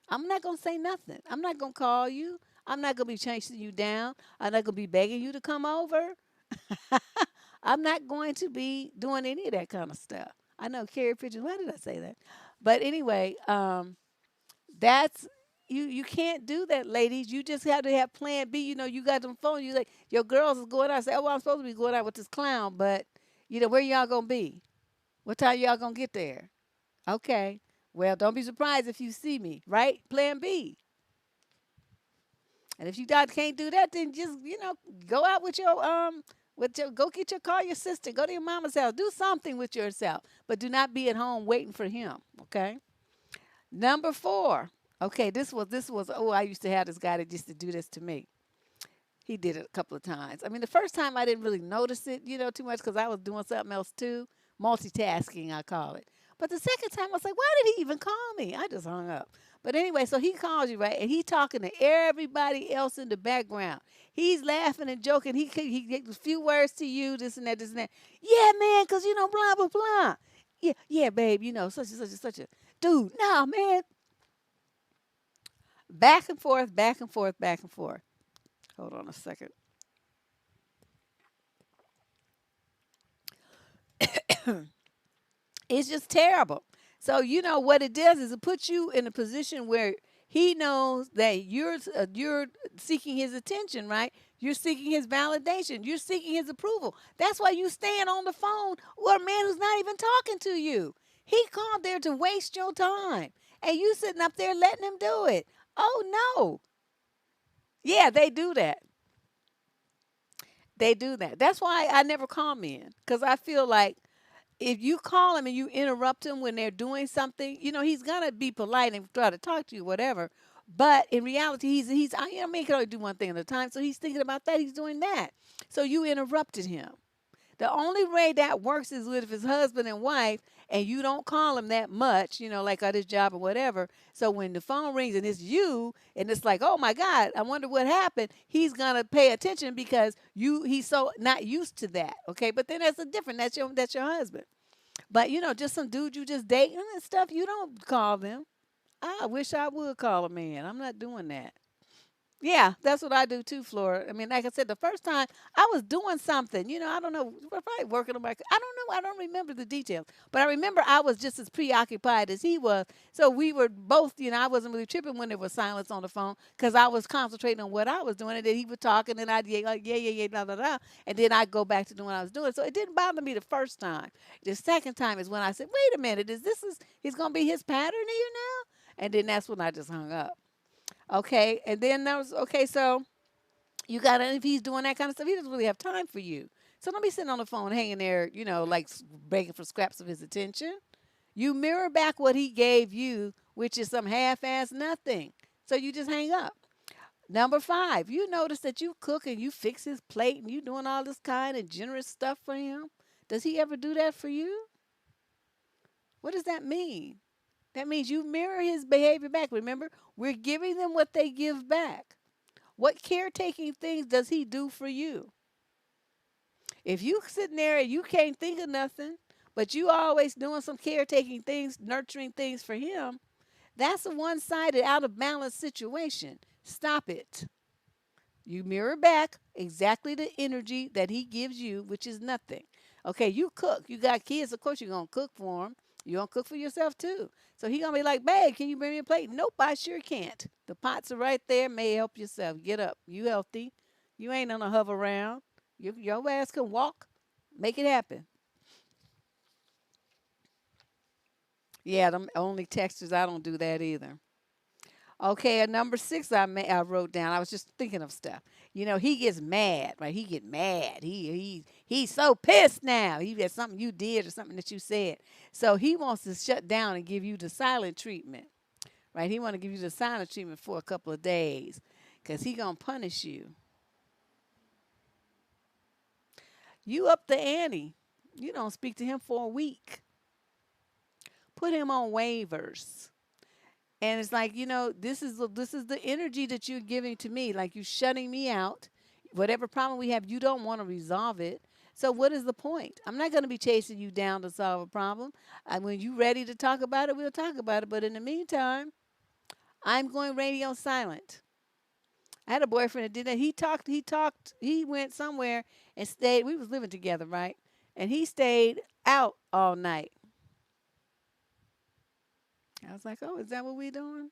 I'm not gonna say nothing. I'm not gonna call you. I'm not gonna be chasing you down. I'm not gonna be begging you to come over. I'm not going to be doing any of that kind of stuff. I know carrier pigeons. Why did I say that? But anyway, that's you can't do that, ladies. You just have to have plan B. You know, you got them phone. You like your girls is going out. I say, oh, well, I'm supposed to be going out with this clown, but you know, where y'all gonna be? What time y'all gonna get there? Okay. Well, don't be surprised if you see me, right? Plan B. And if you can't do that, then just go out with your go get your call your sister, go to your mama's house, do something with yourself, but do not be at home waiting for him. Okay. Number four. Okay, this was. Oh, I used to have this guy that used to do this to me. He did it a couple of times. I mean, the first time I didn't really notice it, too much because I was doing something else too, multitasking I call it. But the second time I was like, why did he even call me? I just hung up. But anyway, so he calls you, right, and he talking to everybody else in the background. He's laughing and joking. He gets a few words to you, this and that, this and that. Yeah, man, because blah blah blah. Yeah, yeah, babe, such and such and such a dude. Nah, man. Back and forth, back and forth, back and forth. Hold on a second. It's just terrible. So what it does is it puts you in a position where he knows that you're seeking his attention, right? You're seeking his validation. You're seeking his approval. That's why you stand on the phone with a man who's not even talking to you. He called there to waste your time, and you sitting up there letting him do it. Oh no. Yeah, they do that. They do that. That's why I never call men because I feel like if you call him and you interrupt him when they're doing something, he's gonna be polite and try to talk to you, whatever. But in reality, he can only do one thing at a time. So he's thinking about that. He's doing that. So you interrupted him. The only way that works is with his husband and wife, and you don't call him that much, like at his job or whatever. So when the phone rings and it's you, and it's like, oh my God, I wonder what happened. He's gonna pay attention because he's so not used to that. Okay, but then that's a different. That's your husband. But just some dude you just dating and stuff. You don't call them. I wish I would call a man. I'm not doing that. Yeah, that's what I do too, Flora. I mean, like I said, the first time I was doing something, I don't know, probably working on my, I don't know, I don't remember the details, but I remember I was just as preoccupied as he was. So we were both, I wasn't really tripping when there was silence on the phone because I was concentrating on what I was doing, and then he was talking, and I'd like, yeah, yeah, yeah, blah, blah, blah, and then I'd go back to doing what I was doing. So it didn't bother me the first time. The second time is when I said, wait a minute, he's going to be his pattern here now? And then that's when I just hung up. Okay, and then there was okay. So you got to if he's doing that kind of stuff, he doesn't really have time for you. So don't be sitting on the phone hanging there, like begging for scraps of his attention. You mirror back what he gave you, which is some half-ass nothing. So you just hang up. Number five, you notice that you cook and you fix his plate and you doing all this kind of generous stuff for him. Does he ever do that for you? What does that mean? That means you mirror his behavior back. Remember, we're giving them what they give back. What caretaking things does he do for you? If you sitting there and you can't think of nothing, but you always doing some caretaking things, nurturing things for him, that's a one-sided, out of balance situation. Stop it. You mirror back exactly the energy that he gives you, which is nothing. Okay, you cook. You got kids, of course you're going to cook for them. You're going to cook for yourself too. So he going to be like, babe, can you bring me a plate? Nope, I sure can't. The pots are right there. May help yourself. Get up. You healthy. You ain't gonna hover around. Your ass can walk. Make it happen. Yeah, them only textures. I don't do that either. Okay, at number six, I wrote down. I was just thinking of stuff. He gets mad, right? He get mad. He's so pissed now. He had something you did or something that you said. So he wants to shut down and give you the silent treatment, right? He want to give you the silent treatment for a couple of days, cause he gonna punish you. You up the ante. You don't speak to him for a week. Put him on waivers. And it's like, this is the energy that you're giving to me. Like you shutting me out. Whatever problem we have, you don't want to resolve it. So what is the point? I'm not going to be chasing you down to solve a problem. When you're ready to talk about it, we'll talk about it. But in the meantime, I'm going radio silent. I had a boyfriend that did that. He went somewhere and stayed. We was living together, right? And he stayed out all night. I was like, oh, is that what we doing?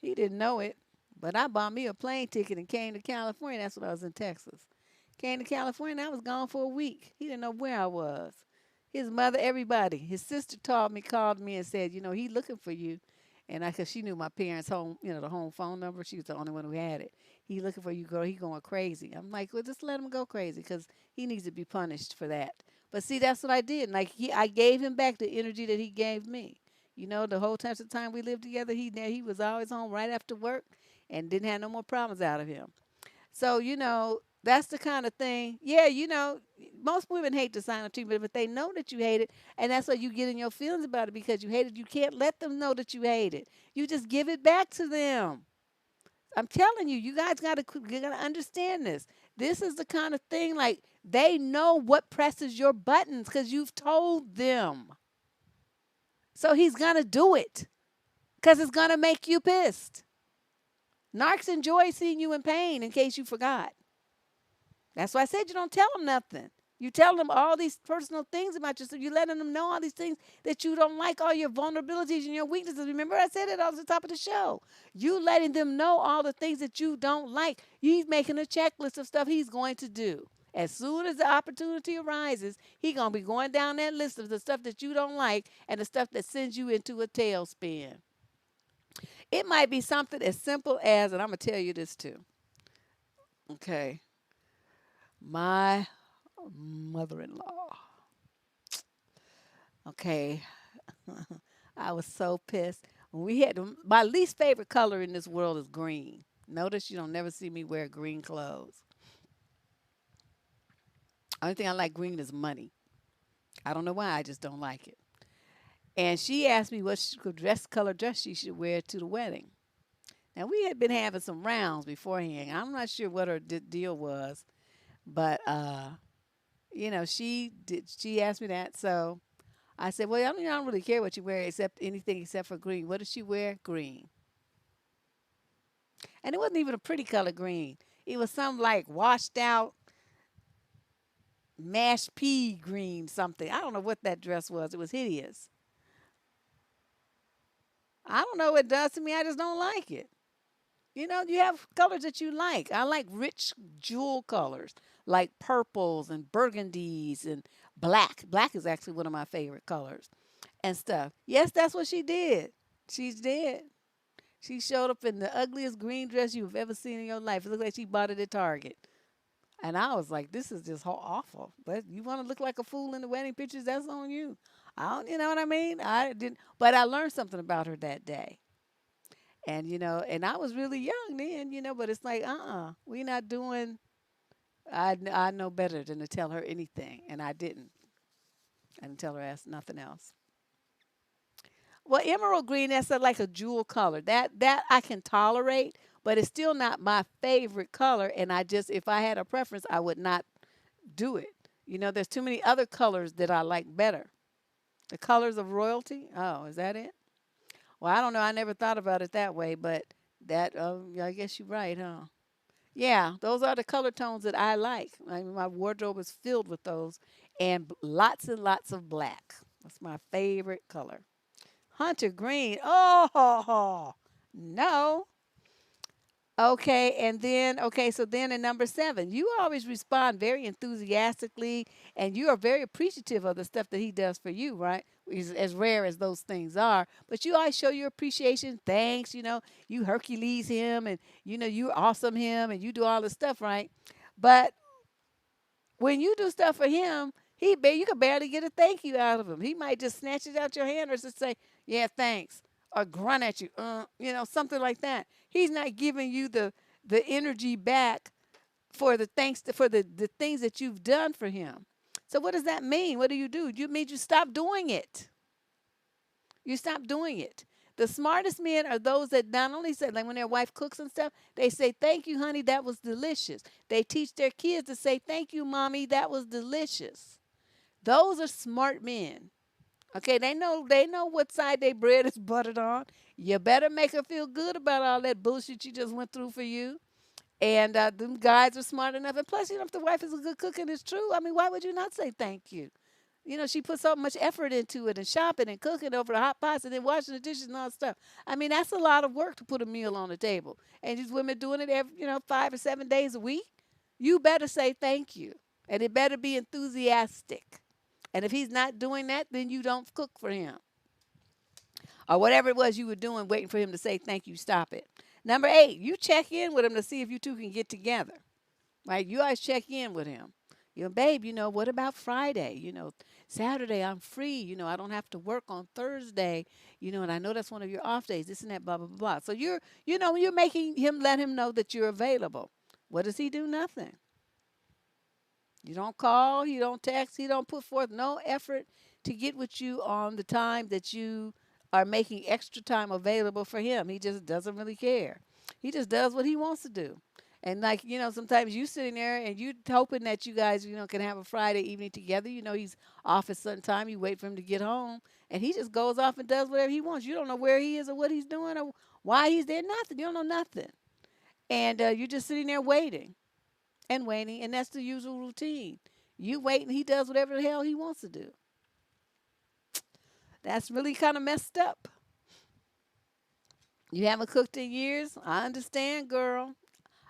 He didn't know it, but I bought me a plane ticket and came to California. That's when I was in Texas. Came to California, and I was gone for a week. He didn't know where I was. his mother, everybody. His sister called me and said, he looking for you. And cause she knew my parents' home, the home phone number. She was the only one who had it. He looking for you, girl. He going crazy. I'm like, well, just let him go crazy, cause he needs to be punished for that. But see, that's what I did. Like I gave him back the energy that he gave me. The whole time we lived together, he was always home right after work, and didn't have no more problems out of him. So, that's the kind of thing. Yeah, most women hate the silent treatment, but they know that you hate it. And that's why you get in your feelings about it because you hate it. You can't let them know that you hate it. You just give it back to them. I'm telling you, you gotta understand this. This is the kind of thing like they know what presses your buttons because you've told them. So he's gonna do it because it's gonna make you pissed. Narcs enjoy seeing you in pain, in case you forgot. That's why I said you don't tell them nothing. You tell them all these personal things about yourself. You're letting them know all these things that you don't like, all your vulnerabilities and your weaknesses. Remember, I said it off the top of the show. You letting them know all the things that you don't like. He's making a checklist of stuff he's going to do. As soon as the opportunity arises, he's going to be going down that list of the stuff that you don't like and the stuff that sends you into a tailspin. It might be something as simple as, and I'm going to tell you this too. Okay. My mother-in-law. Okay. I was so pissed. When we had my least favorite color in this world is green. Notice you don't never see me wear green clothes. Only thing I like green is money. I don't know why. I just don't like it. And she asked me what color dress she should wear to the wedding. Now we had been having some rounds beforehand. I'm not sure what her deal was, but she asked me that. So I said, well, I don't really care what you wear except for green. What does she wear? Green. And it wasn't even a pretty color green. It was some like washed out mashed pea green something. I don't know what that dress was. It was hideous. I don't know what it does to me. I just don't like it. You have colors that you like. I like rich jewel colors, like purples and burgundies and black. Black is actually one of my favorite colors and stuff. Yes, that's what she did. She's dead. She showed up in the ugliest green dress you've ever seen in your life. It looked like she bought it at Target. And I was like, this is just awful. But you want to look like a fool in the wedding pictures? That's on you. I don't, you know what I mean? I didn't, but I learned something about her that day. And and I was really young then, but it's like, we not doing. I know better than to tell her anything, and I didn't. I didn't tell her nothing else. Well, emerald green, that's like a jewel color. That I can tolerate, but it's still not my favorite color. And if I had a preference, I would not do it. There's too many other colors that I like better. The colors of royalty. Oh, is that it? Well, I don't know. I never thought about it that way, but yeah, I guess you're right, huh? Yeah, those are the color tones that I like. I mean, my wardrobe is filled with those, lots and lots of black. That's my favorite color. Hunter green. Oh, no. Okay, and then so then in number 7, you always respond very enthusiastically, and you are very appreciative of the stuff that he does for you, right? As rare as those things are, but you always show your appreciation. Thanks, you Hercules him, and you awesome him, and you do all this stuff, right? But when you do stuff for him, you can barely get a thank you out of him. He might just snatch it out your hand or just say, "Yeah, thanks," or grunt at you, something like that. He's not giving you the energy back for the thanks for the things that you've done for him. So what does that mean? What do? You mean you stop doing it. You stop doing it. The smartest men are those that not only say, like when their wife cooks and stuff, they say, "Thank you, honey, that was delicious." They teach their kids to say, "Thank you, mommy, that was delicious." Those are smart men. Okay, they know what side their bread is buttered on. You better make her feel good about all that bullshit you just went through for you. And them guys are smart enough. And plus, if the wife is a good cook and it's true, I mean, why would you not say thank you? She put so much effort into it and shopping and cooking over the hot pots and then washing the dishes and all that stuff. I mean, that's a lot of work to put a meal on the table. And these women doing it every, 5 or 7 days a week. You better say thank you. And it better be enthusiastic. And if he's not doing that, then you don't cook for him. Or whatever it was you were doing, waiting for him to say thank you, stop it. Number 8, you check in with him to see if you two can get together. Right? You always check in with him. Babe, what about Friday? Saturday I'm free. I don't have to work on Thursday. And I know that's one of your off days. This and that, blah, blah, blah, blah. So you're making him let him know that you're available. What does he do? Nothing. You don't call, he don't text, he don't put forth no effort to get with you on the time that you are making extra time available for him. He just doesn't really care. He just does what he wants to do. And like, sometimes you sitting there and you hoping that you guys, can have a Friday evening together. He's off at certain time. You wait for him to get home and he just goes off and does whatever he wants. You don't know where he is or what he's doing or why he's there. Nothing. You don't know nothing. And you're just sitting there waiting and waiting, and that's the usual routine. You wait, and he does whatever the hell he wants to do. That's really kind of messed up. You haven't cooked in years. I understand, girl.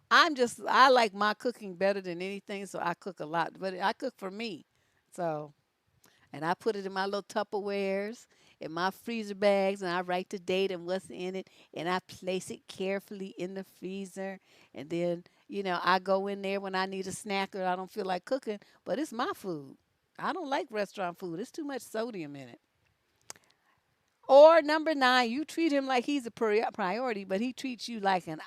I like my cooking better than anything, so I cook a lot. But I cook for me, so and I put it in my little Tupperwares, in my freezer bags, and I write the date and what's in it, and I place it carefully in the freezer. And then, I go in there when I need a snack or I don't feel like cooking, but it's my food. I don't like restaurant food. It's too much sodium in it. Or number 9, you treat him like he's a priority, but he treats you like an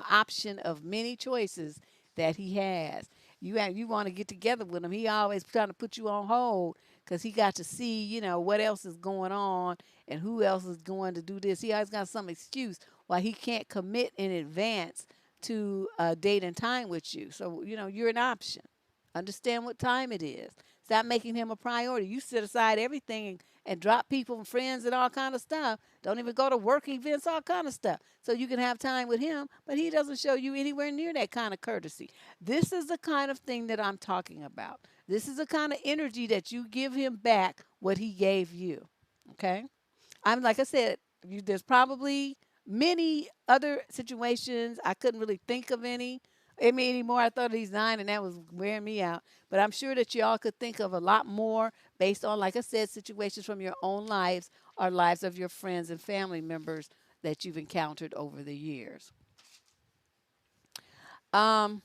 option of many choices that he has. You want to get together with him. He always trying to put you on hold because he got to see what else is going on and who else is going to do this. He always got some excuse why he can't commit in advance to a date and time with you. So you're an option. Understand what time it is. Stop making him a priority. You set aside everything and drop people and friends and all kind of stuff. Don't even go to work events, all kind of stuff. So you can have time with him, but he doesn't show you anywhere near that kind of courtesy. This is the kind of thing that I'm talking about. This is the kind of energy that you give him back what he gave you. Okay? I'm like I said, there's probably many other situations. I couldn't really think of any. I mean, anymore. I thought of these 9, and that was wearing me out. But I'm sure that y'all could think of a lot more based on, like I said, situations from your own lives or lives of your friends and family members that you've encountered over the years. Um.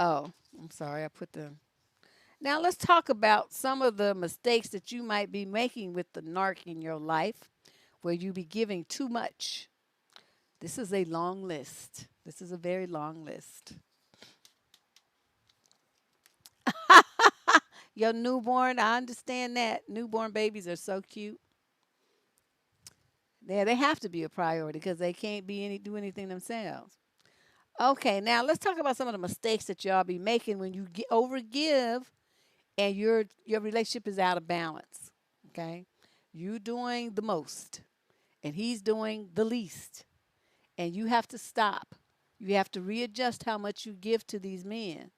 Oh, I'm sorry. I put the. Now let's talk about some of the mistakes that you might be making with the narc in your life, where you be giving too much. This is a long list. This is a very long list. Your newborn, I understand that. Newborn babies are so cute. They have to be a priority because they can't do anything themselves. Okay, now let's talk about some of the mistakes that y'all be making when you overgive and your relationship is out of balance. Okay, you doing the most and he's doing the least, and you have to stop. You have to readjust how much you give to these men.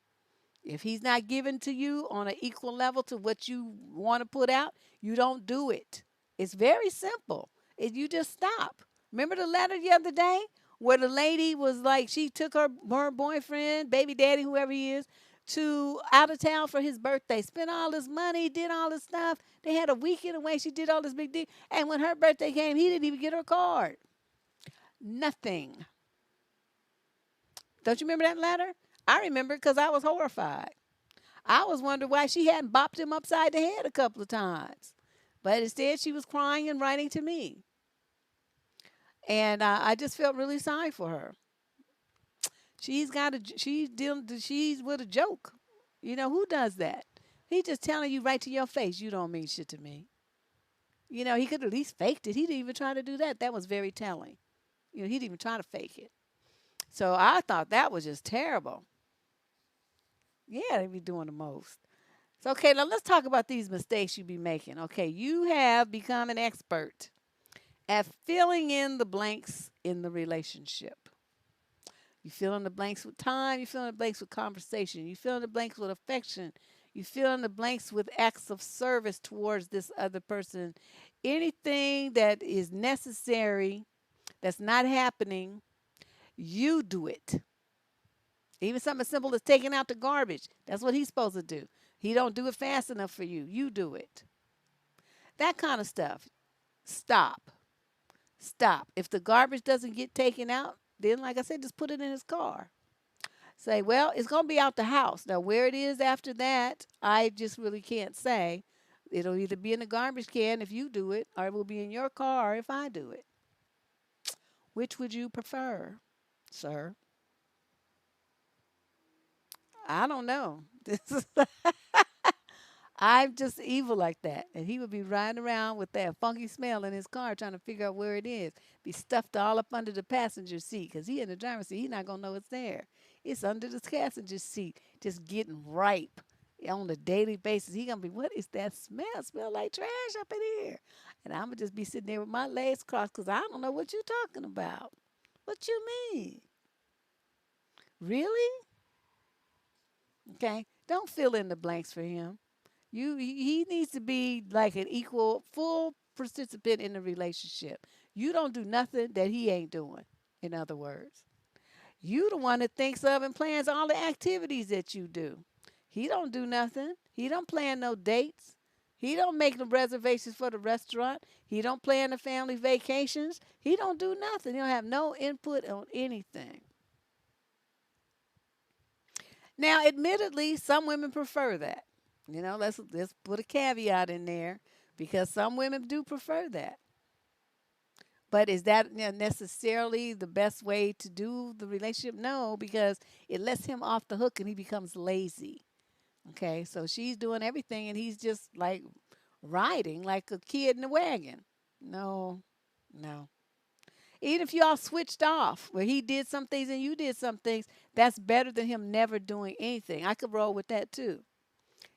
If he's not giving to you on an equal level to what you want to put out, you don't do it. It's very simple. You just stop. Remember the letter the other day where the lady was like, she took her boyfriend, baby daddy, whoever he is, to out of town for his birthday, spent all this money, did all this stuff. They had a weekend away. She did all this big deal. And when her birthday came, he didn't even get her card. Nothing. Don't you remember that letter? I remember because I was horrified. I was wondering why she hadn't bopped him upside the head a couple of times. But instead, she was crying and writing to me. And I just felt really sorry for her. She's with a joke. Who does that? He just telling you right to your face, you don't mean shit to me. He could at least faked it. He didn't even try to do that. That was very telling. He didn't even try to fake it. So I thought that was just terrible. Yeah, they be doing the most. So, okay, now let's talk about these mistakes you be making. Okay, you have become an expert at filling in the blanks in the relationship. You fill in the blanks with time, you fill in the blanks with conversation, you fill in the blanks with affection, you fill in the blanks with acts of service towards this other person. Anything that is necessary that's not happening, you do it. Even something as simple as taking out the garbage. That's what he's supposed to do. He don't do it fast enough for you. You do it. That kind of stuff. Stop. Stop. If the garbage doesn't get taken out, then like I said, just put it in his car. Say, well, it's going to be out the house. Now, where it is after that, I just really can't say. It'll either be in the garbage can if you do it, or it will be in your car if I do it. Which would you prefer, sir? I don't know. This is I'm just evil like that. And he would be riding around with that funky smell in his car trying to figure out where it is. Be stuffed all up under the passenger seat because he in the driver's seat. He's not going to know it's there. It's under the passenger seat, just getting ripe on a daily basis. He going to be, what is that smell? Smell like trash up in here. And I'm going to just be sitting there with my legs crossed because I don't know what you're talking about. What you mean? Really? Okay. Don't fill in the blanks for him. He needs to be like an equal, full participant in the relationship. You don't do nothing that he ain't doing. In other words, you the one that thinks of and plans all the activities that you do. He don't do nothing. He don't plan no dates. He don't make no reservations for the restaurant. He don't plan the family vacations. He don't do nothing. He don't have no input on anything. Now, admittedly, some women prefer that. Let's put a caveat in there because some women do prefer that. But is that necessarily the best way to do the relationship? No, because it lets him off the hook and he becomes lazy. Okay, so she's doing everything and he's just like riding like a kid in a wagon. No, no. Even if y'all switched off, where he did some things and you did some things, that's better than him never doing anything. I could roll with that too.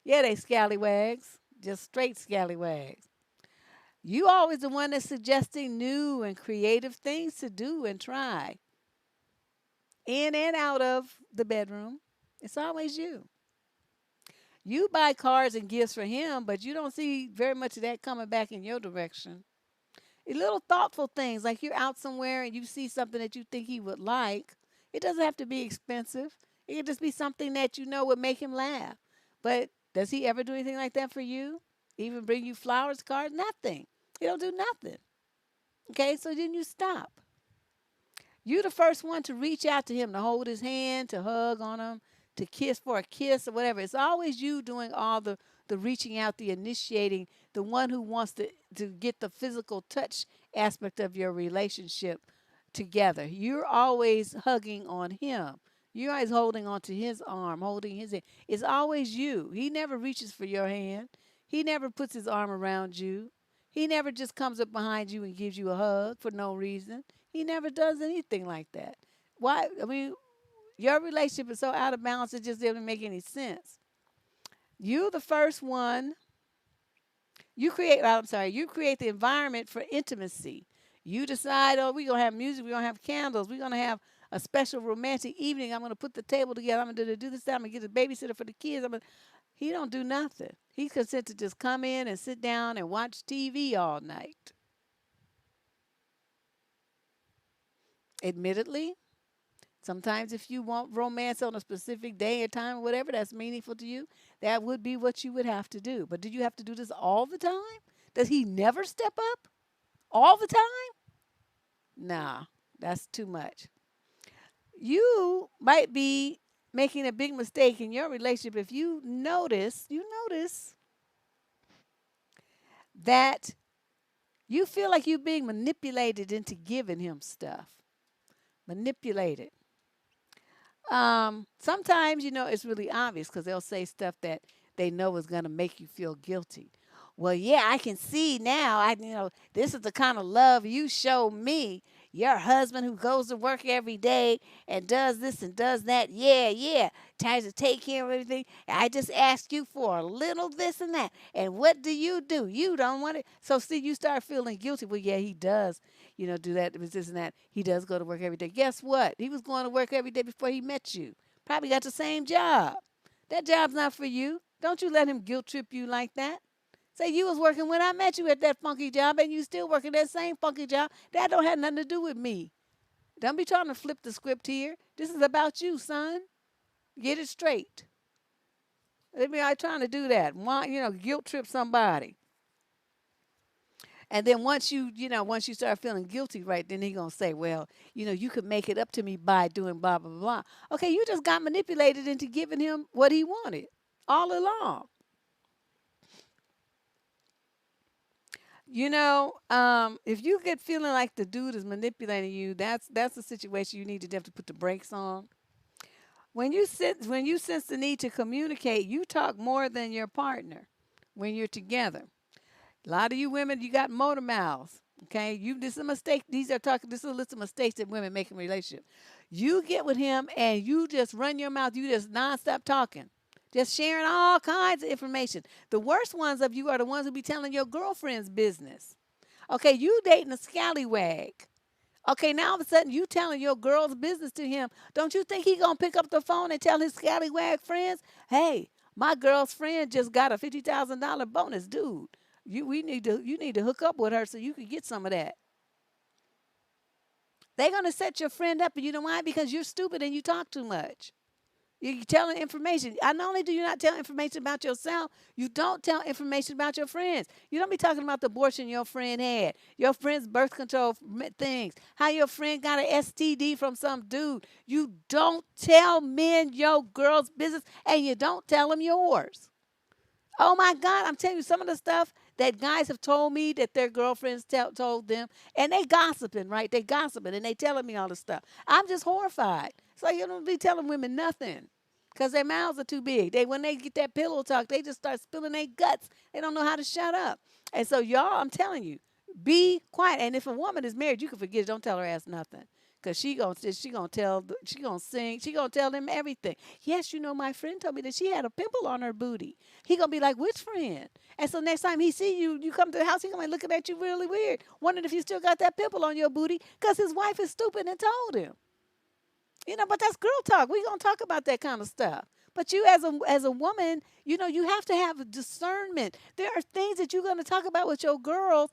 Yeah, they scallywags, just straight scallywags. You always the one that's suggesting new and creative things to do and try in and out of the bedroom. It's always you. You buy cards and gifts for him, but you don't see very much of that coming back in your direction. Little thoughtful things like you're out somewhere and you see something that you think he would like. It doesn't have to be expensive. It could just be something that you know would make him laugh. But does he ever do anything like that for you? Even bring you flowers, cards? Nothing. He don't do nothing. Okay, so then you stop. You the first one to reach out to him, to hold his hand, to hug on him, to kiss for a kiss or whatever. It's always you doing all the reaching out, the initiating, the one who wants to get the physical touch aspect of your relationship together. You're always hugging on him. You're always holding onto his arm, holding his hand. It's always you. He never reaches for your hand. He never puts his arm around you. He never just comes up behind you and gives you a hug for no reason. He never does anything like that. Why? I mean, your relationship is so out of balance, it just doesn't make any sense. You the first one. You create the environment for intimacy. You decide, oh, we're going to have music, we're going to have candles, we're going to have a special romantic evening. I'm going to put the table together. I'm going to do this. I'm going to get a babysitter for the kids. He don't do nothing. He's content to just come in and sit down and watch TV all night. Admittedly, sometimes if you want romance on a specific day or time or whatever that's meaningful to you, that would be what you would have to do. But do you have to do this all the time? Does he never step up all the time? Nah, that's too much. You might be making a big mistake in your relationship if you notice that you feel like you're being manipulated into giving him stuff. Manipulated. Sometimes, it's really obvious because they'll say stuff that they know is going to make you feel guilty. Well, yeah, I can see now. This is the kind of love you show me. Your husband who goes to work every day and does this and does that. Yeah, yeah. Tries to take care of everything. I just ask you for a little this and that. And what do? You don't want it. So, see, you start feeling guilty. Well, yeah, he does, do that, this and that. He does go to work every day. Guess what? He was going to work every day before he met you. Probably got the same job. That job's not for you. Don't you let him guilt trip you like that. Say you was working when I met you at that funky job and you still working that same funky job. That don't have nothing to do with me. Don't be trying to flip the script here. This is about you, son. Get it straight. I mean, I trying to do that. Why, guilt trip somebody. And then once you start feeling guilty, right, then he gonna say, well, you could make it up to me by doing blah blah blah. Okay, you just got manipulated into giving him what he wanted all along. If you get feeling like the dude is manipulating you, that's a situation you need to definitely put the brakes on. When you sense the need to communicate, you talk more than your partner when you're together. A lot of you women, you got motor mouths. Okay, this is a mistake. This is a list of mistakes that women make in relationships. You get with him and you just run your mouth. You just nonstop talking, just sharing all kinds of information. The worst ones of you are the ones who be telling your girlfriend's business. Okay, you dating a scallywag. Okay, now all of a sudden you telling your girl's business to him. Don't you think he gonna pick up the phone and tell his scallywag friends, "Hey, my girl's friend just got a $50,000 bonus, dude. You need to hook up with her so you can get some of that." They're gonna set your friend up, and you know why? Because you're stupid and you talk too much. You're telling information. Not only do you not tell information about yourself, you don't tell information about your friends. You don't be talking about the abortion your friend had, your friend's birth control things, how your friend got an STD from some dude. You don't tell men your girl's business, and you don't tell them yours. Oh my God, I'm telling you some of the stuff that guys have told me that their girlfriends told them, and they gossiping, right? They gossiping and they telling me all this stuff. I'm just horrified. So you don't be telling women nothing because their mouths are too big. When they get that pillow talk, they just start spilling their guts. They don't know how to shut up. And so y'all, I'm telling you, be quiet. And if a woman is married, you can forget it. Don't tell her ass nothing. Cause she gonna sing, she gonna tell them everything. Yes, my friend told me that she had a pimple on her booty. He gonna be like, which friend? And so next time he see you, you come to the house, he gonna be looking at you really weird, wondering if you still got that pimple on your booty, cause his wife is stupid and told him. But that's girl talk. We gonna talk about that kind of stuff. But you, as a woman, you have to have discernment. There are things that you're gonna talk about with your girls,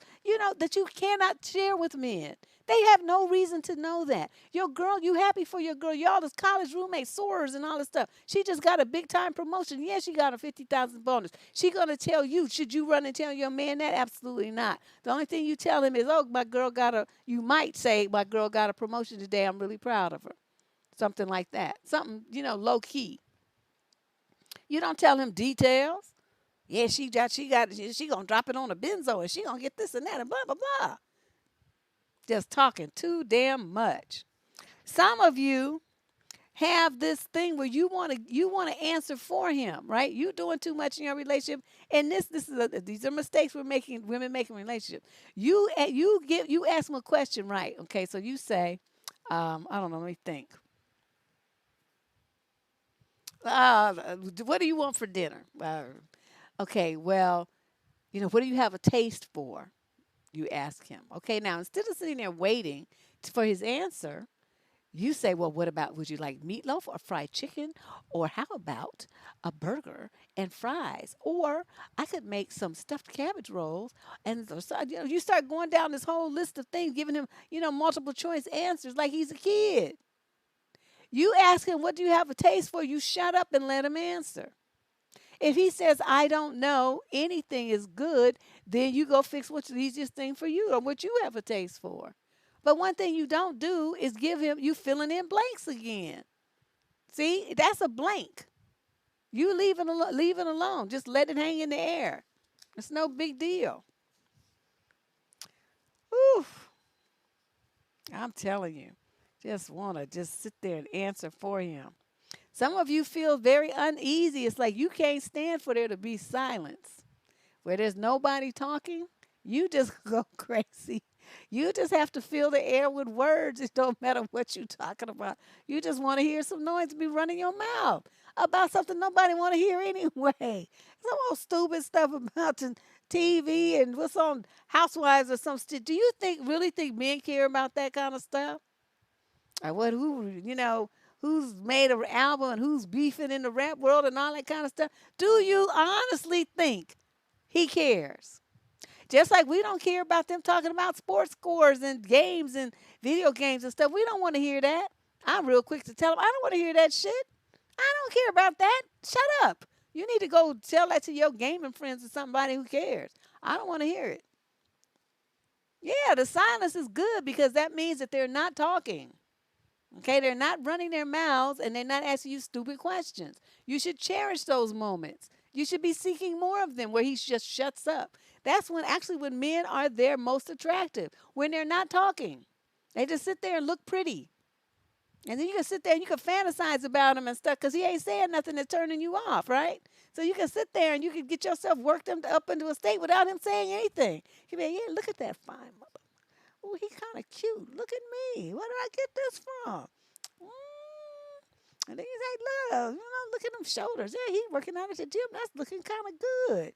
that you cannot share with men. They have no reason to know that. Your girl, you happy for your girl. Y'all this college roommate soars and all this stuff. She just got a big time promotion. Yeah, she got a 50,000 bonus. She gonna tell you, should you run and tell your man that? Absolutely not. The only thing you tell him is, oh, you might say, my girl got a promotion today. I'm really proud of her. Something like that. Something, low key. You don't tell him details. Yeah, she gonna drop it on a benzo and she gonna get this and that and blah blah blah. Just talking too damn much. Some of you have this thing where you want to answer for him, right? You doing too much in your relationship, and these are mistakes women making relationships. You ask them a question, right? Okay, so you say, I don't know, let me think. What do you want for dinner? Okay, well, what do you have a taste for? You ask him. Okay, now instead of sitting there waiting for his answer, you say, well, what about, would you like meatloaf or fried chicken? Or how about a burger and fries? Or I could make some stuffed cabbage rolls. And so, you start going down this whole list of things, giving him, multiple choice answers like he's a kid. You ask him, what do you have a taste for? You shut up and let him answer. If he says, I don't know, anything is good, then you go fix what's the easiest thing for you or what you have a taste for. But one thing you don't do is give him, you filling in blanks again. See, that's a blank. You leave it alone. Just let it hang in the air. It's no big deal. Whew. I'm telling you, just want to just sit there and answer for him. Some of you feel very uneasy. It's like you can't stand for there to be silence. Where there's nobody talking, you just go crazy. You just have to fill the air with words. It don't matter what you're talking about. You just want to hear some noise be running your mouth about something nobody want to hear anyway. Some old stupid stuff about the TV and what's on Housewives or some shit. Do you really think men care about that kind of stuff? Or who's made an album and who's beefing in the rap world and all that kind of stuff? Do you honestly think he cares? Just like we don't care about them talking about sports scores and games and video games and stuff. We don't want to hear that. I'm real quick to tell them, I don't want to hear that shit. I don't care about that. Shut up. You need to go tell that to your gaming friends or somebody who cares. I don't want to hear it. Yeah, the silence is good because that means that they're not talking. Okay, they're not running their mouths and they're not asking you stupid questions. You should cherish those moments. You should be seeking more of them where he just shuts up. That's when actually when men are their most attractive, when they're not talking. They just sit there and look pretty. And then you can sit there and you can fantasize about him and stuff because he ain't saying nothing that's turning you off, right? So you can sit there and you can get yourself worked up into a state without him saying anything. You be like, yeah, look at that fine mother. Oh, he kind of cute. Look at me. Where did I get this from? And then he's like, look at them shoulders. Yeah, he working out at the gym. That's looking kind of good.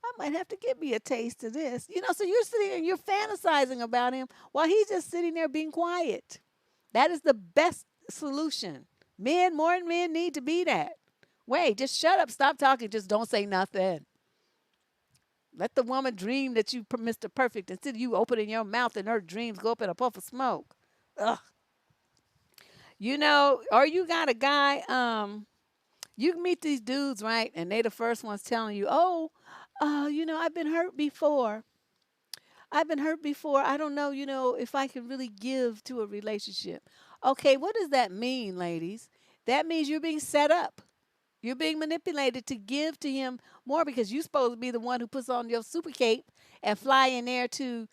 I might have to get me a taste of this. So you're sitting there and you're fantasizing about him while he's just sitting there being quiet. That is the best solution. More men need to be that. Wait, just shut up, stop talking, just don't say nothing. Let the woman dream that you Mr. Perfect instead of you opening your mouth and her dreams go up in a puff of smoke. Ugh. Or you got a guy, you can meet these dudes, right? And they the first ones telling you, oh, I've been hurt before. I've been hurt before. I don't know, if I can really give to a relationship. Okay, what does that mean, ladies? That means you're being set up. You're being manipulated to give to him more because you're supposed to be the one who puts on your super cape and fly in there to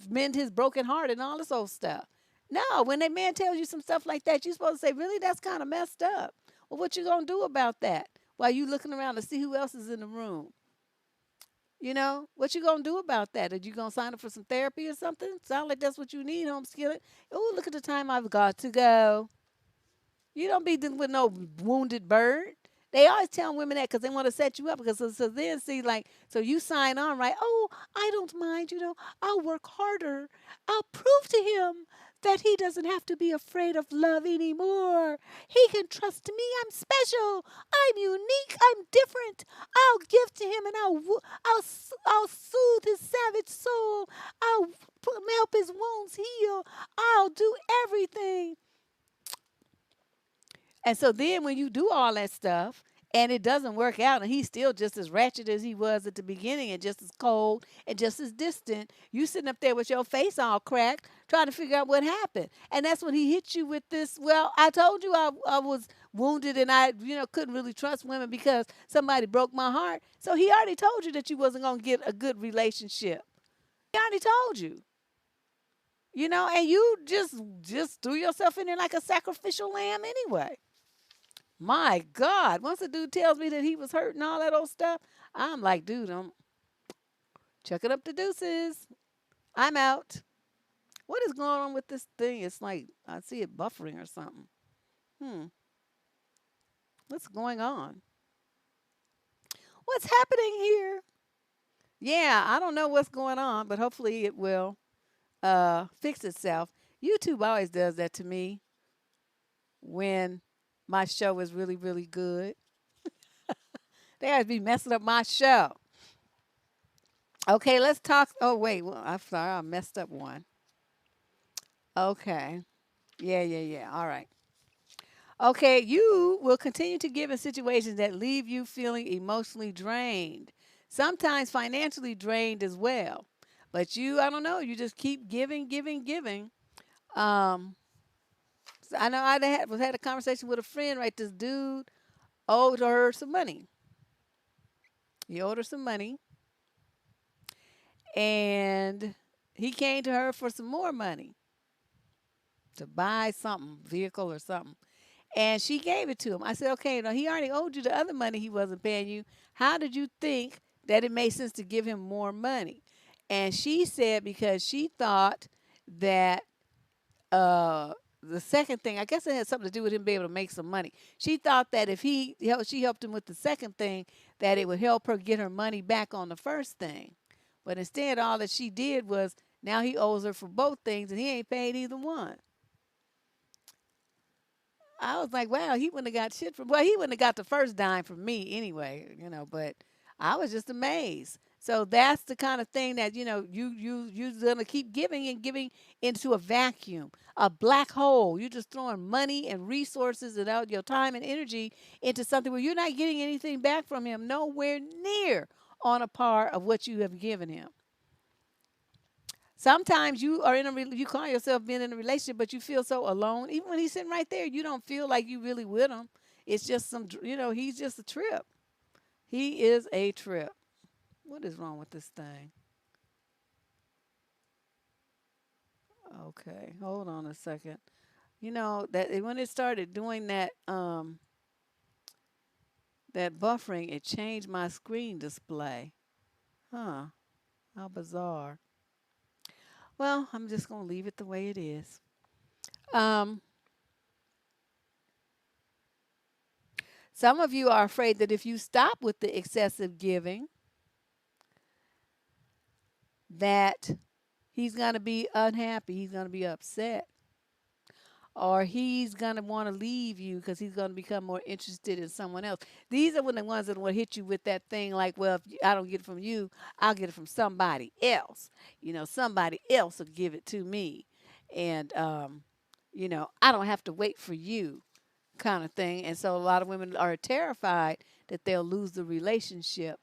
mend his broken heart and all this old stuff. No, when that man tells you some stuff like that, you're supposed to say, really, that's kind of messed up. Well, what you going to do about that while you looking around to see who else is in the room? What you going to do about that? Are you going to sign up for some therapy or something? Sound like that's what you need, homeskilling. Oh, look at the time I've got to go. You don't be dealing with no wounded bird. They always tell women that because they want to set you up. Because so then see so you sign on, right? Oh, I don't mind. I'll work harder. I'll prove to him that he doesn't have to be afraid of love anymore. He can trust me. I'm special. I'm unique. I'm different. I'll give to him and I'll soothe his savage soul. I'll help his wounds heal. I'll do everything. And so then when you do all that stuff and it doesn't work out and he's still just as ratchet as he was at the beginning and just as cold and just as distant, you sitting up there with your face all cracked trying to figure out what happened. And that's when he hit you with this, well, I told you I was wounded and I, couldn't really trust women because somebody broke my heart. So he already told you that you wasn't going to get a good relationship. He already told you. And you just threw yourself in there like a sacrificial lamb anyway. My God, once a dude tells me that he was hurt and all that old stuff, I'm like, dude, I'm chucking up the deuces. I'm out. What is going on with this thing? It's like I see it buffering or something. What's going on? What's happening here? Yeah, I don't know what's going on, but hopefully it will fix itself. YouTube always does that to me when my show is really, really good. They always be messing up my show. Okay, let's talk. Oh, wait. Well, I'm sorry. I messed up one. Okay. Yeah. All right. Okay, you will continue to give in situations that leave you feeling emotionally drained, sometimes financially drained as well. But I don't know, you just keep giving. Um, I know I had a conversation with a friend, right? This dude owed her some money. He owed her some money, and he came to her for some more money to buy something, vehicle or something. And she gave it to him. I said, okay, now he already owed you the other money he wasn't paying you. How did you think that it made sense to give him more money? And she said because she thought that the second thing, I guess it had something to do with him being able to make some money. She thought that if she helped him with the second thing, that it would help her get her money back on the first thing. But instead, all that she did was now he owes her for both things, and he ain't paid either one. I was like, wow, he wouldn't have got shit from. Well, he wouldn't have got the first dime from me anyway, but I was just amazed So that's the kind of thing that you're gonna keep giving and giving into a vacuum, a black hole. You're just throwing money and resources and out your time and energy into something where you're not getting anything back from him, nowhere near on a par of what you have given him. Sometimes you are you call yourself being in a relationship, but you feel so alone. Even when he's sitting right there, you don't feel like you really with him. It's just he's just a trip. He is a trip. What is wrong with this thing? Okay, hold on a second. You know that when it started doing that buffering, it changed my screen display. Huh? How bizarre. Well, I'm just gonna leave it the way it is. Um, some of you are afraid that if you stop with the excessive giving, that he's gonna be unhappy. He's gonna be upset. Or he's gonna want to leave you because he's gonna become more interested in someone else. These are when the ones that will hit you with that thing like, well, if I don't get it from you, I'll get it from somebody else. Somebody else will give it to me, and I don't have to wait for you, kind of thing. And so a lot of women are terrified that they'll lose the relationship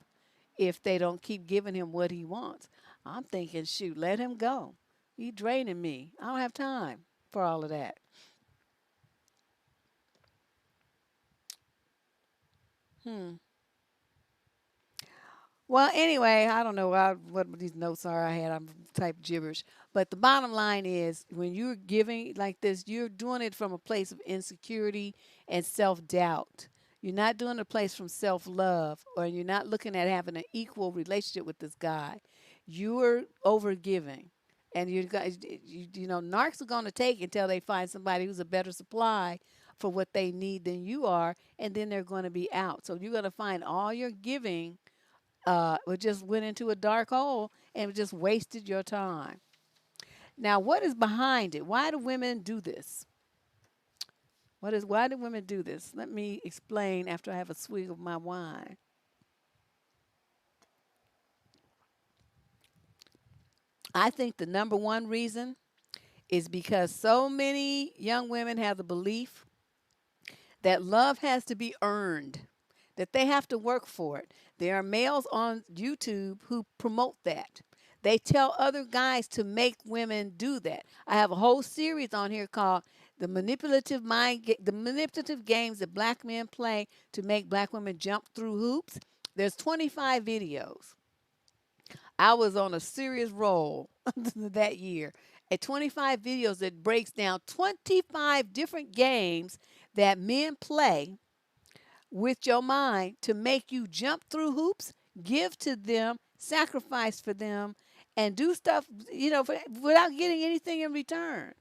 if they don't keep giving him what he wants. I'm thinking, shoot, let him go. He draining me. I don't have time for all of that. Hmm. Well, anyway, I don't know what these notes are. I had I'm type gibberish, but the bottom line is when you're giving like this, you're doing it from a place of insecurity and self doubt. You're not doing it a place from self love, or you're not looking at having an equal relationship with this guy. You're over giving, and you guys, narcs are going to take until they find somebody who's a better supply for what they need than you are, and then they're going to be out. So you're going to find all your giving it just went into a dark hole and just wasted your time. Now, what is behind it? Why do women do this? Why do women do this? Let me explain after I have a swig of my wine. I think the number one reason is because so many young women have the belief that love has to be earned, that they have to work for it. There are males on YouTube who promote that. They tell other guys to make women do that. I have a whole series on here called the manipulative games that black men play to make black women jump through hoops. There's 25 videos. I was on a serious roll that year. At 25 videos that breaks down 25 different games that men play with your mind to make you jump through hoops, give to them, sacrifice for them, and do stuff, without getting anything in return.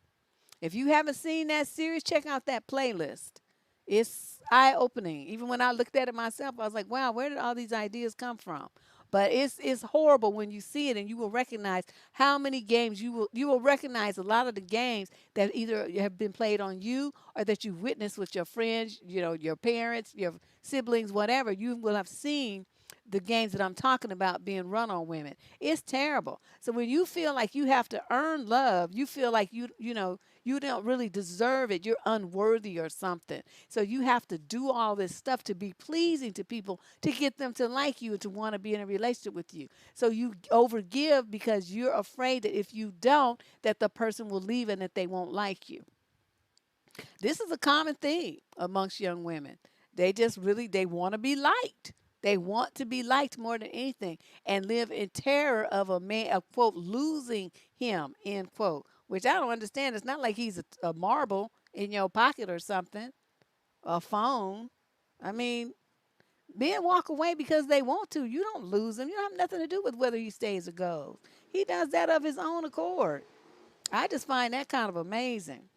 If you haven't seen that series, check out that playlist. It's eye opening. Even when I looked at it myself, I was like, wow, where did all these ideas come from? But it's horrible when you see it and you will recognize how many games you will recognize a lot of the games that either have been played on you or that you've witnessed with your friends, your parents, your siblings, whatever. You will have seen the games that I'm talking about being run on women. It's terrible. So when you feel like you have to earn love, you feel like you don't really deserve it. You're unworthy or something. So you have to do all this stuff to be pleasing to people to get them to like you and to want to be in a relationship with you. So you overgive because you're afraid that if you don't, that the person will leave and that they won't like you. This is a common theme amongst young women. They want to be liked. They want to be liked more than anything and live in terror of a man, of quote, losing him, end quote, which I don't understand. It's not like he's a marble in your pocket or something, a phone. I mean, men walk away because they want to. You don't lose him. You don't have nothing to do with whether he stays or goes. He does that of his own accord. I just find that kind of amazing.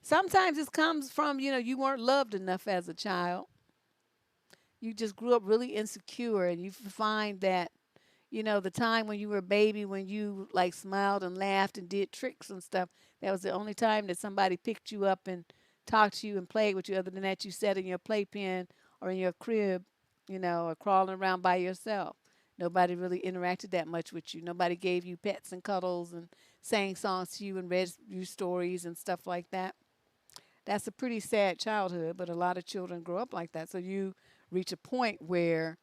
Sometimes this comes from, you weren't loved enough as a child. You just grew up really insecure and you find that, the time when you were a baby, when you like smiled and laughed and did tricks and stuff, that was the only time that somebody picked you up and talked to you and played with you. Other than that, you sat in your playpen or in your crib, or crawling around by yourself. Nobody really interacted that much with you. Nobody gave you pets and cuddles and sang songs to you and read you stories and stuff like that. That's a pretty sad childhood, but a lot of children grow up like that. So you reach a point where,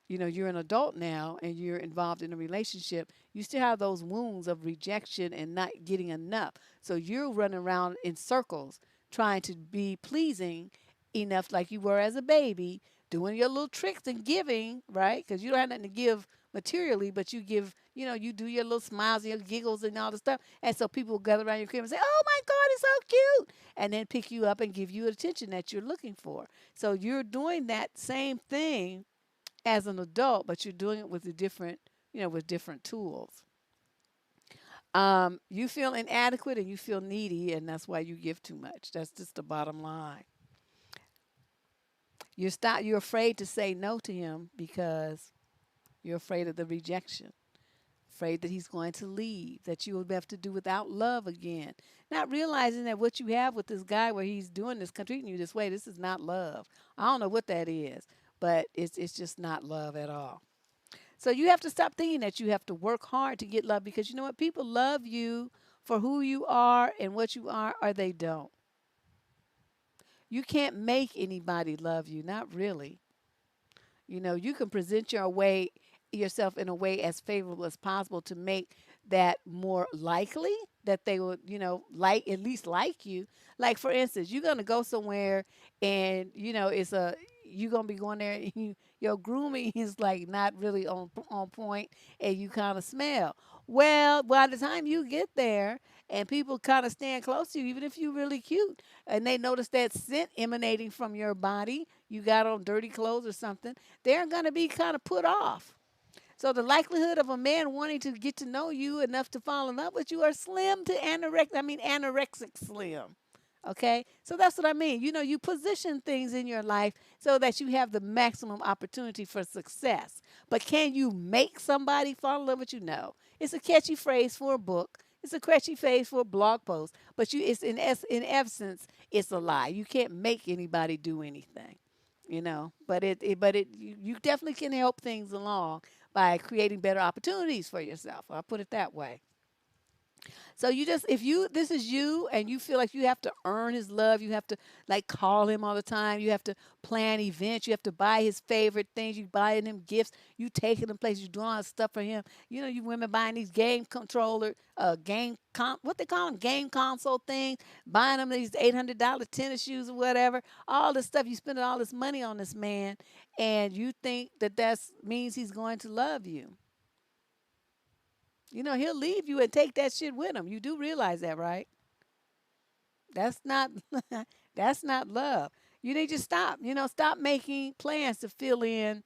you're an adult now and you're involved in a relationship. You still have those wounds of rejection and not getting enough. So you're running around in circles trying to be pleasing enough like you were as a baby, doing your little tricks and giving, right? Because you don't have nothing to give materially, but you give, you do your little smiles and your giggles and all the stuff. And so people will gather around your crib and say, "Oh my God, it's so cute," and then pick you up and give you attention that you're looking for. So you're doing that same thing as an adult, but you're doing it with a different, with different tools. You feel inadequate and you feel needy, and that's why you give too much. That's just the bottom line. You're afraid to say no to him because you're afraid of the rejection, afraid that he's going to leave, that you will have to do without love again. Not realizing that what you have with this guy where he's doing this, treating you this way, this is not love. I don't know what that is, but it's just not love at all. So you have to stop thinking that you have to work hard to get love, because you know what? People love you for who you are and what you are, or they don't. You can't make anybody love you, not really. You can present yourself in a way as favorable as possible to make that more likely that they would, like at least like you. Like for instance, you're gonna go somewhere and it's a you're gonna be going there and your grooming is like not really on point and you kind of smell. Well, by the time you get there and people kind of stand close to you, even if you're really cute, and they notice that scent emanating from your body, you got on dirty clothes or something, they're going to be kind of put off. So the likelihood of a man wanting to get to know you enough to fall in love with you are slim to anorexic slim. Okay? So that's what I mean. You position things in your life so that you have the maximum opportunity for success. But can you make somebody fall in love with you? No. It's a catchy phrase for a book. It's a catchy phrase for a blog post, but it's in essence, it's a lie. You can't make anybody do anything, but you definitely can help things along by creating better opportunities for yourself. I'll put it that way. So if this is you and you feel like you have to earn his love, you have to like call him all the time, you have to plan events, you have to buy his favorite things, you buying him gifts, you taking him places, you doing all this stuff for him. You women buying these game controller, what they call them, game console things, buying them these $800 tennis shoes or whatever, all this stuff. You spending all this money on this man, and you think that means he's going to love you. He'll leave you and take that shit with him. You do realize that, right? That's not that's not love. You need to stop. Stop making plans to fill in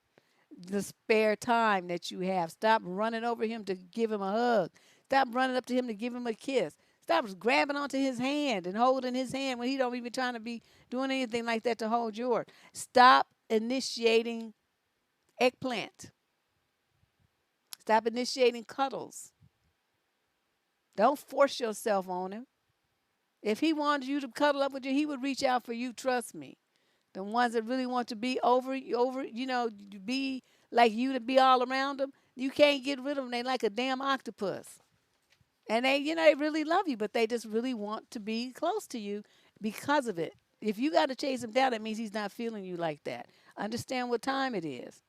the spare time that you have. Stop running over him to give him a hug. Stop running up to him to give him a kiss. Stop grabbing onto his hand and holding his hand when he don't even trying to be doing anything like that to hold yours. Stop initiating eggplant. Stop initiating cuddles. Don't force yourself on him. If he wanted you to cuddle up with you, he would reach out for you. Trust me. The ones that really want to be to be like you, to be all around them, you can't get rid of them. They like a damn octopus. And they really love you, but they just really want to be close to you because of it. If you got to chase him down, that means he's not feeling you like that. Understand what time it is.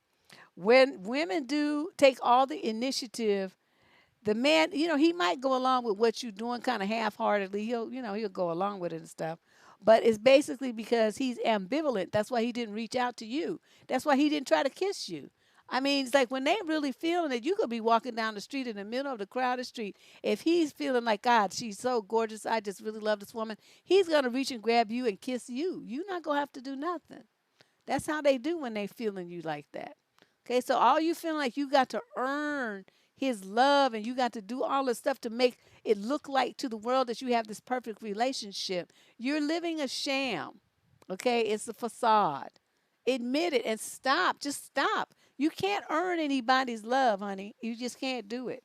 When women do take all the initiative, the man, he might go along with what you're doing kind of half-heartedly. He'll go along with it and stuff. But it's basically because he's ambivalent. That's why he didn't reach out to you. That's why he didn't try to kiss you. I mean, it's like when they really feeling it, you could be walking down the street in the middle of the crowded street. If he's feeling like, God, she's so gorgeous, I just really love this woman, he's going to reach and grab you and kiss you. You're not going to have to do nothing. That's how they do when they feeling you like that. Okay, so all you feeling like you got to earn his love and you got to do all this stuff to make it look like to the world that you have this perfect relationship. You're living a sham. Okay, it's a facade. Admit it and stop. Just stop. You can't earn anybody's love, honey. You just can't do it.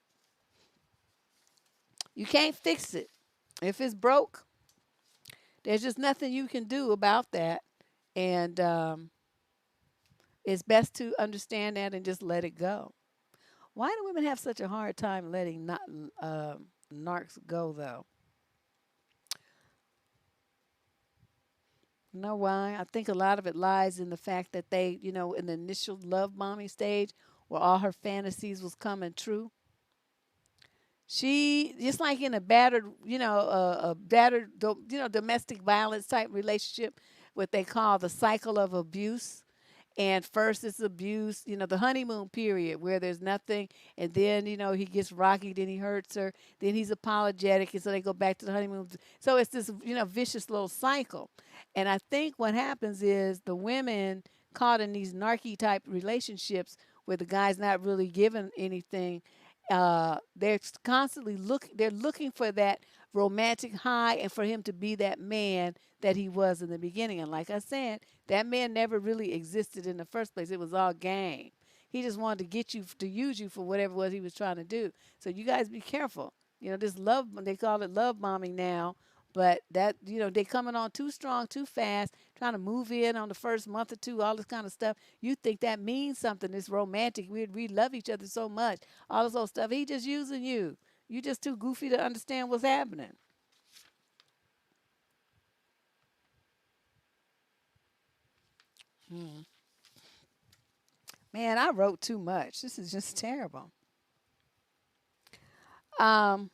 You can't fix it. If it's broke, there's just nothing you can do about that. And it's best to understand that and just let it go. Why do women have such a hard time letting narcs go, though? You know why? I think a lot of it lies in the fact that they, in the initial love bombing stage where all her fantasies was coming true, she just like in a battered, a battered, domestic violence type relationship, what they call the cycle of abuse. And first it's abuse, the honeymoon period where there's nothing, and then he gets rocky, then he hurts her, then he's apologetic, and so they go back to the honeymoon. So it's this vicious little cycle. And I think what happens is the women caught in these narky type relationships where the guy's not really giving anything, they're constantly they're looking for that romantic high and for him to be that man that he was in the beginning. And like I said, that man never really existed in the first place. It was all game. He just wanted to get you to use you for whatever it was he was trying to do. So you guys be careful. This love, they call it love bombing now, but that, they coming on too strong, too fast, trying to move in on the first month or two, all this kind of stuff. You think that means something. It's romantic. We love each other so much. All this old stuff. He just using you. You just too goofy to understand what's happening. Hmm. Man, I wrote too much. This is just terrible. Um,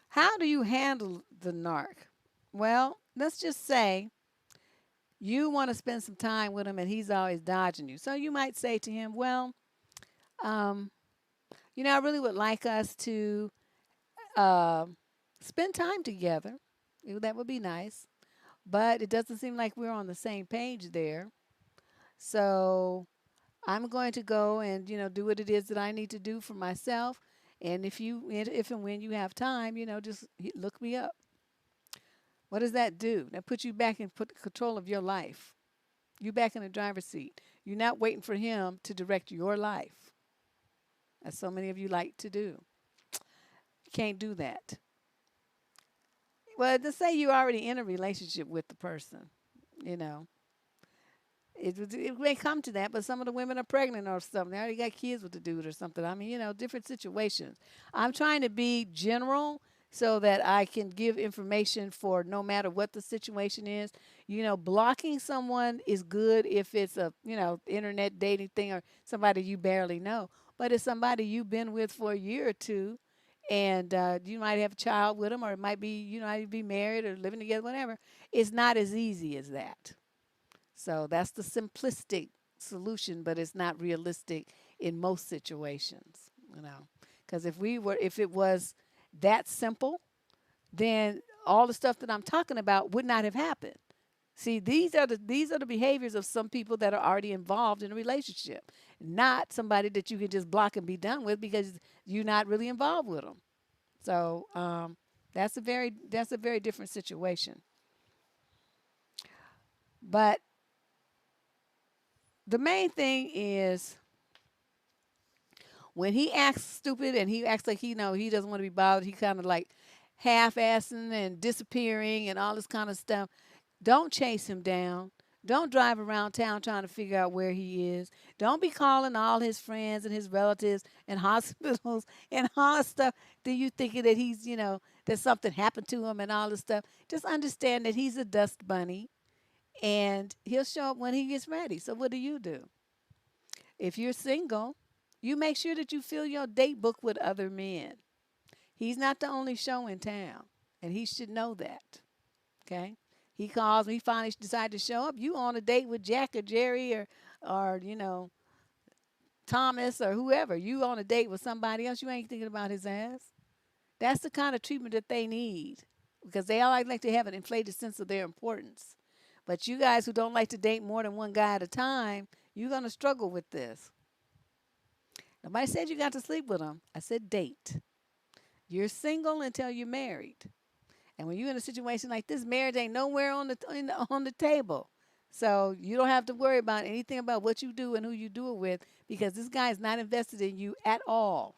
how do you handle the narc? Well, let's just say you want to spend some time with him and he's always dodging you. So you might say to him, well, um, I really would like us to uh, spend time together. That would be nice. But it doesn't seem like we're on the same page there. So I'm going to go and do what it is that I need to do for myself. And if and when you have time, just look me up. What does that do? That puts you back in control of your life. You back in the driver's seat. You're not waiting for him to direct your life, as so many of you like to do. You can't do that. Well, just say you're already in a relationship with the person, you know. It may come to that, but some of the women are pregnant or something. They already got kids with the dude or something. I mean, different situations. I'm trying to be general so that I can give information for no matter what the situation is. Blocking someone is good if it's a, internet dating thing or somebody you barely know. But it's somebody you've been with for a year or two, and you might have a child with them, or it might be, might be married or living together, whatever. It's not as easy as that. So that's the simplistic solution, but it's not realistic in most situations, Because if it was that simple, then all the stuff that I'm talking about would not have happened. See, these are the behaviors of some people that are already involved in a relationship, not somebody that you can just block and be done with because you're not really involved with them. So that's a very different situation. But the main thing is when he acts stupid and he acts like he doesn't want to be bothered, he kind of like half-assing and disappearing and all this kind of stuff. Don't chase him down. Don't drive around town trying to figure out where he is. Don't be calling all his friends and his relatives and hospitals and all this stuff. Do you thinking that that something happened to him and all this stuff? Just understand that he's a dust bunny and he'll show up when he gets ready. So what do you do? If you're single, you make sure that you fill your date book with other men. He's not the only show in town, and he should know that. Okay? He calls me, he finally decide to show up. You on a date with Jack or Jerry or Thomas or whoever. You on a date with somebody else. You ain't thinking about his ass. That's the kind of treatment that they need because they all like to have an inflated sense of their importance. But you guys who don't like to date more than one guy at a time, you're going to struggle with this. Nobody said you got to sleep with them. I said date. You're single until you're married. And when you're in a situation like this, marriage ain't nowhere on the table. So you don't have to worry about anything about what you do and who you do it with because this guy is not invested in you at all.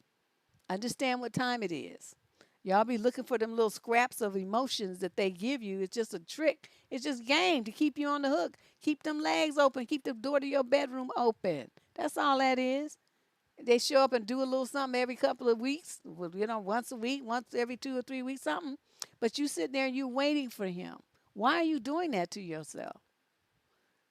Understand what time it is. Y'all be looking for them little scraps of emotions that they give you. It's just a trick. It's just game to keep you on the hook. Keep them legs open. Keep the door to your bedroom open. That's all that is. They show up and do a little something every couple of weeks, well, once a week, once every 2 or 3 weeks, something. But you sit there and you waiting for him. Why are you doing that to yourself?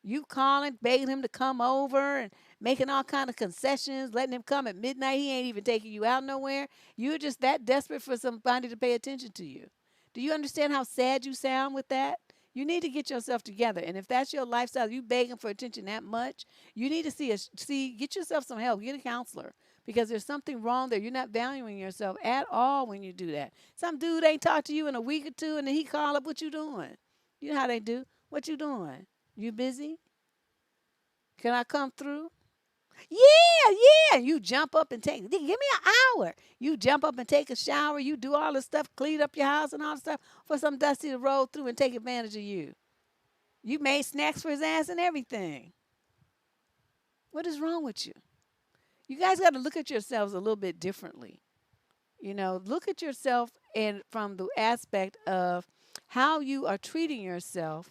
You calling, begging him to come over and making all kind of concessions, letting him come at midnight. He ain't even taking you out nowhere. You're just that desperate for somebody to pay attention to you. Do you understand how sad you sound with that? You need to get yourself together. And if that's your lifestyle, you begging for attention that much, you need to get yourself some help. Get a counselor because there's something wrong there. You're not valuing yourself at all when you do that. Some dude ain't talked to you in a week or two, and then he call up, what you doing? You know how they do. What you doing? You busy? Can I come through? Yeah, yeah. You jump up and give me an hour. You jump up and take a shower. You do all the stuff, clean up your house and all the stuff for some Dusty to roll through and take advantage of you. You made snacks for his ass and everything. What is wrong with you? You guys got to look at yourselves a little bit differently. Look at yourself and from the aspect of how you are treating yourself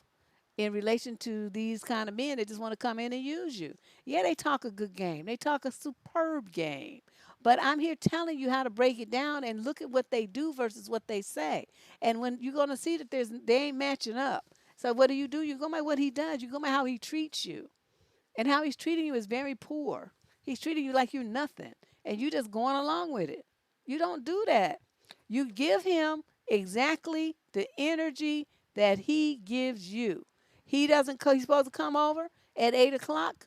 in relation to these kind of men that just want to come in and use you. Yeah, they talk a good game. They talk a superb game. But I'm here telling you how to break it down and look at what they do versus what they say. And when you're going to see that they ain't matching up. So what do? You go by what he does. You go by how he treats you. And how he's treating you is very poor. He's treating you like you're nothing. And you just going along with it. You don't do that. You give him exactly the energy that he gives you. He's supposed to come over at 8 o'clock.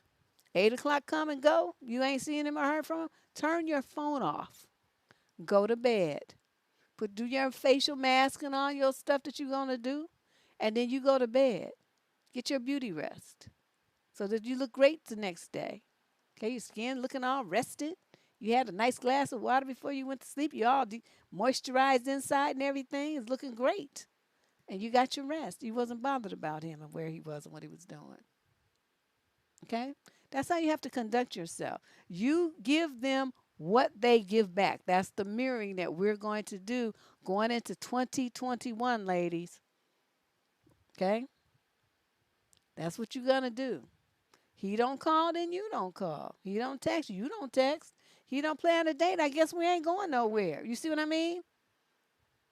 8 o'clock come and go. You ain't seen him or heard from him. Turn your phone off. Go to bed. Do your facial mask and all your stuff that you're going to do. And then you go to bed. Get your beauty rest so that you look great the next day. Okay, your skin looking all rested. You had a nice glass of water before you went to sleep. You all moisturized inside and everything. It's looking great. And you got your rest. You wasn't bothered about him and where he was and what he was doing. Okay? That's how you have to conduct yourself. You give them what they give back. That's the mirroring that we're going to do going into 2021, ladies. Okay? That's what you're going to do. He don't call, then you don't call. He don't text, you don't text. He don't plan a date. I guess we ain't going nowhere. You see what I mean?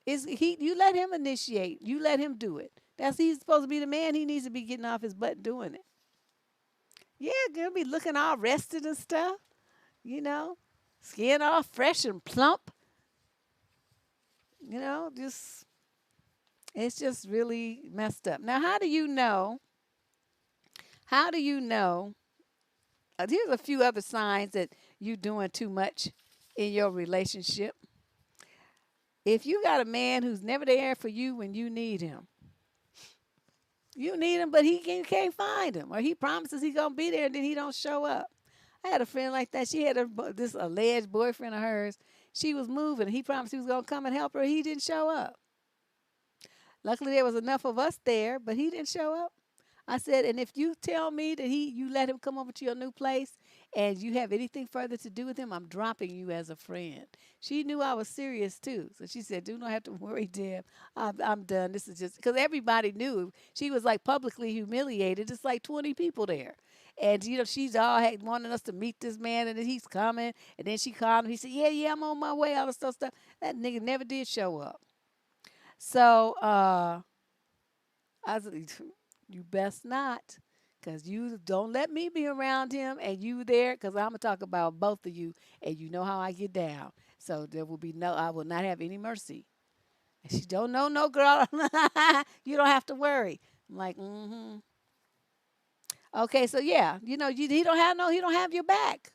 You let him initiate. You let him do it. He's supposed to be the man. He needs to be getting off his butt doing it. Yeah, gonna be looking all rested and stuff. Skin all fresh and plump. Just it's just really messed up. Now, how do you know? How do you know? Here's a few other signs that you're doing too much in your relationship. If you got a man who's never there for you when you need him, but he can't find him, or he promises he's gonna be there and then he don't show up. I had a friend like that. She had this alleged boyfriend of hers. She was moving. He promised he was gonna come and help her. He didn't show up. Luckily, there was enough of us there, but he didn't show up. I said, and if you tell me that you let him come over to your new place and you have anything further to do with him, I'm dropping you as a friend. She knew I was serious too. So she said, do not have to worry, Deb. I'm done. This is just because everybody knew. She was like publicly humiliated. It's like 20 people there. And, she's all wanting us to meet this man and then he's coming. And then she called him. He said, yeah, I'm on my way. All this stuff. That nigga never did show up. So I was you best not, because you don't let me be around him and you there, because I'm going to talk about both of you, and you know how I get down. So I will not have any mercy. And she don't know, no, girl. You don't have to worry. I'm like, mm-hmm. Okay, so yeah, he don't have your back.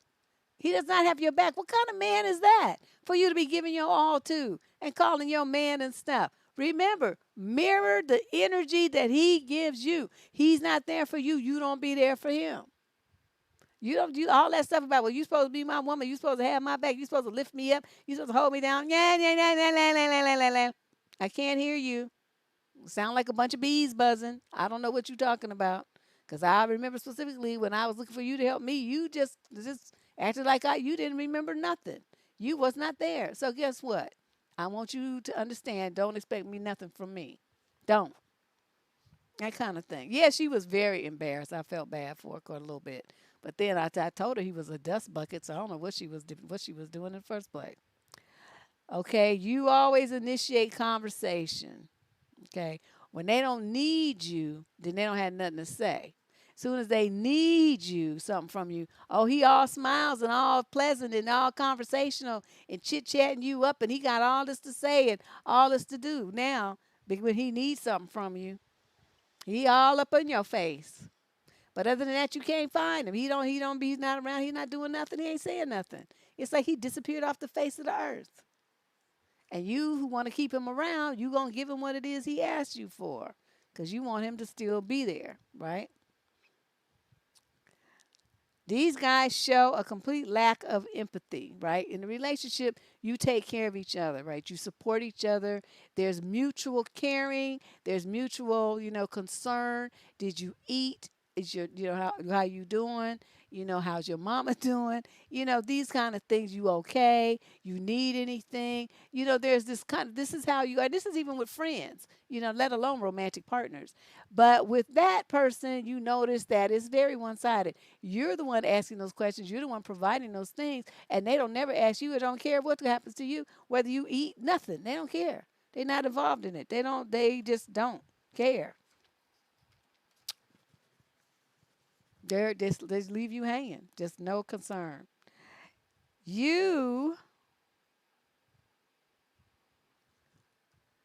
He does not have your back. What kind of man is that for you to be giving your all to and calling your man and stuff? Remember, mirror the energy that he gives you. He's not there for you. You don't be there for him. You don't do all that stuff about, well, you're supposed to be my woman. You're supposed to have my back. You're supposed to lift me up. You're supposed to hold me down. Yeah, yeah, yeah, yeah, yeah, yeah, yeah, yeah, yeah. I can't hear you. Sound like a bunch of bees buzzing. I don't know what you're talking about. Because I remember specifically when I was looking for you to help me, you just acted like you didn't remember nothing. You was not there. So guess what? I want you to understand, don't expect me nothing from me. Don't. That kind of thing. Yeah, she was very embarrassed. I felt bad for her a little bit. But then I told her he was a dust bucket, so I don't know what she was doing in the first place. Okay, you always initiate conversation. Okay, when they don't need you, then they don't have nothing to say. Soon as they need you, something from you, oh, he all smiles and all pleasant and all conversational and chit chatting you up, and he got all this to say and all this to do. Now, when he needs something from you, he all up in your face. But other than that, you can't find him. He's not around. He's not doing nothing. He ain't saying nothing. It's like he disappeared off the face of the earth. And you who want to keep him around, you going to give him what it is he asked you for because you want him to still be there, right? These guys show a complete lack of empathy, right? In a relationship, you take care of each other, right? You support each other. There's mutual caring. There's mutual, concern. Did you eat? Is your, how you doing? How's your mama doing? These kind of things. You okay? You need anything? There's this is how you are. This is even with friends, let alone romantic partners. But with that person, you notice that it's very one-sided. You're the one asking those questions. You're the one providing those things, and they don't never ask you. Or don't care what happens to you, whether you eat, nothing. They don't care. They're not involved in it. They don't. They just don't care. They're just leave you hanging. Just no concern. You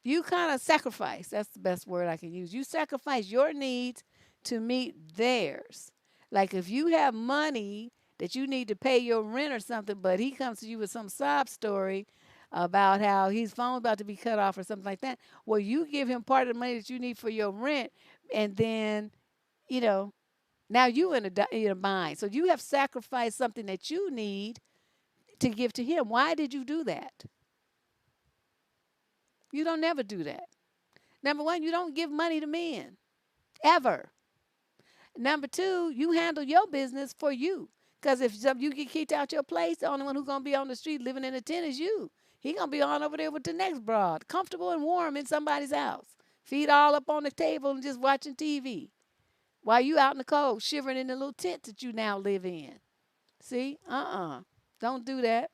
you kind of sacrifice. That's the best word I can use. You sacrifice your needs to meet theirs. Like if you have money that you need to pay your rent or something, but he comes to you with some sob story about how his phone's about to be cut off or something like that. Well, you give him part of the money that you need for your rent, and then, you know, now you in a bind. So you have sacrificed something that you need to give to him. Why did you do that? You don't never do that. Number one, you don't give money to men ever. Number two, you handle your business for you. Because if you get kicked out your place, the only one who's gonna be on the street living in a tent is you. He gonna be on over there with the next broad, comfortable and warm in somebody's house, feet all up on the table and just watching TV, while you out in the cold, shivering in the little tent that you now live in. See, don't do that.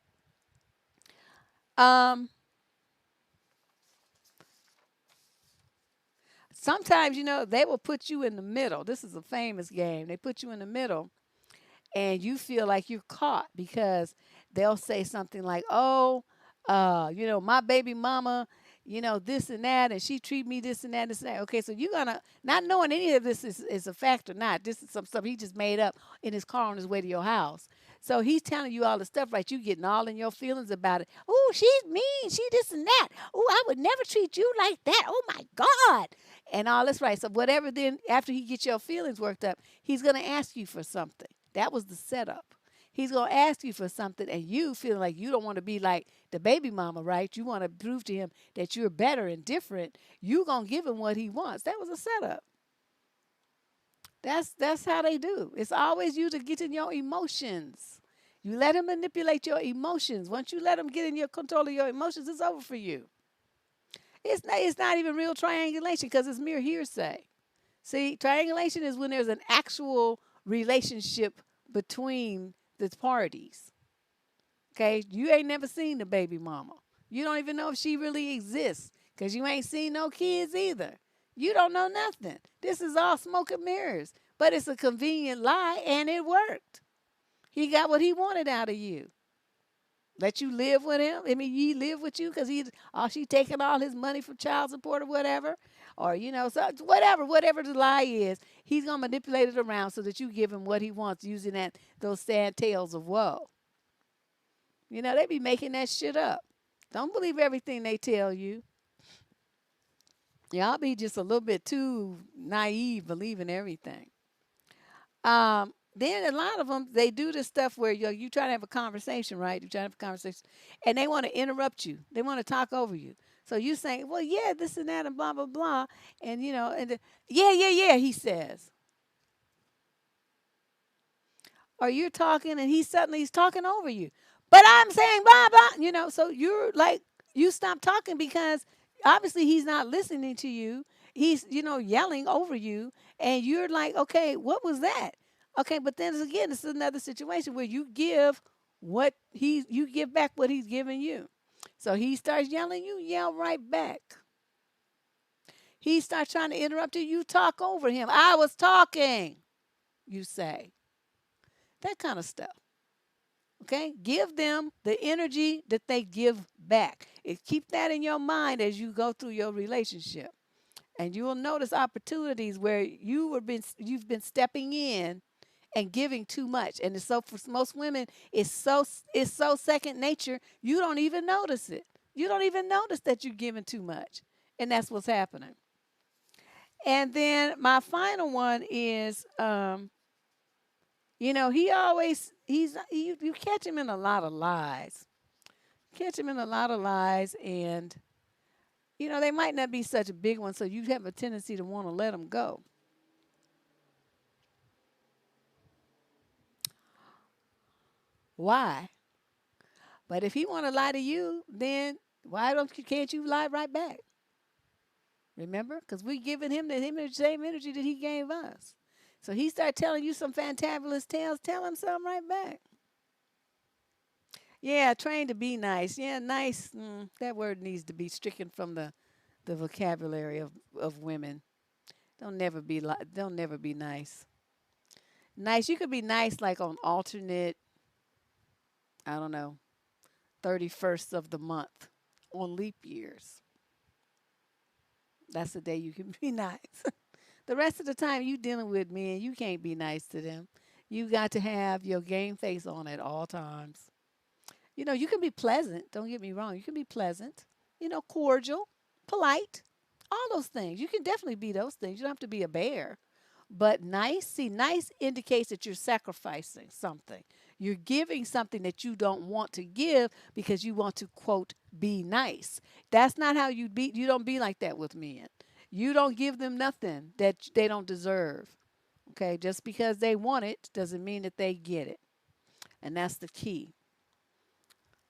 Um, Sometimes they will put you in the middle. This is a famous game. They put you in the middle and you feel like you're caught because they'll say something like, "Oh, my baby mama, this and that, and she treat me this and that, this and that." Okay, so you're gonna not knowing any of this is a fact or not. This is some stuff he just made up in his car on his way to your house. So he's telling you all the stuff, right? You getting all in your feelings about it. Oh, she's mean. She this and that. Oh, I would never treat you like that. Oh my God, and all this, right? So whatever. Then after he gets your feelings worked up, he's gonna ask you for something. That was the setup. He's going to ask you for something, and you feel like you don't want to be like the baby mama, right? You want to prove to him that you're better and different. You're going to give him what he wants. That was a setup. That's how they do. It's always you to get in your emotions. You let him manipulate your emotions. Once you let him get in your control of your emotions, it's over for you. It's not even real triangulation because it's mere hearsay. See, triangulation is when there's an actual relationship between the parties. Okay, you ain't never seen the baby mama. You don't even know if she really exists because you ain't seen no kids either. You don't know nothing. This is all smoke and mirrors, but it's a convenient lie and it worked. He got what he wanted out of you. Let you live with him. I mean, he live with you because she taking all his money from child support or whatever, or so whatever the lie is, he's gonna manipulate it around so that you give him what he wants using those sad tales of woe. They be making that shit up. Don't believe everything they tell you. Y'all be just a little bit too naive believing everything. Then a lot of them, they do this stuff where you try to have a conversation, right? You try to have a conversation, and they want to interrupt you. They want to talk over you. So you saying, "Well, yeah, this and that, and blah blah blah," and yeah, yeah, yeah, he says, or you're talking, and he's talking over you. But I'm saying blah blah, So you're like, you stop talking because obviously he's not listening to you. He's yelling over you, and you're like, "Okay, what was that?" Okay, but then again, it's another situation where you give you give back what he's giving you. So he starts yelling, you yell right back. He starts trying to interrupt you, you talk over him. I was talking, you say. That kind of stuff. Okay? Give them the energy that they give back. Keep that in your mind as you go through your relationship. And you will notice opportunities where you've been stepping in and giving too much. And it's so for most women, it's so second nature, you don't even notice it. You don't even notice that you're giving too much. And that's what's happening. And then my final one is you catch him in a lot of lies. Catch him in a lot of lies, and they might not be such a big one, so you have a tendency to want to let them go. Why? But if he want to lie to you, then why don't you can't you lie right back? Remember, because we giving him the same energy that he gave us. So he start telling you some fantabulous tales. Tell him something right back. Yeah, trained to be nice. Yeah, nice. That word needs to be stricken from the vocabulary of women. Don't never be nice. Nice. You could be nice like on alternate. I don't know. 31st of the month on leap years. That's the day you can be nice. The rest of the time you dealing with men, you can't be nice to them. You got to have your game face on at all times. You can be pleasant. Don't get me wrong. You can be pleasant, cordial, polite, all those things. You can definitely be those things. You don't have to be a bear. But nice, see, nice indicates that you're sacrificing something. You're giving something that you don't want to give because you want to, quote, be nice. That's not how you don't be like that with men. You don't give them nothing that they don't deserve. Okay, just because they want it doesn't mean that they get it. And that's the key.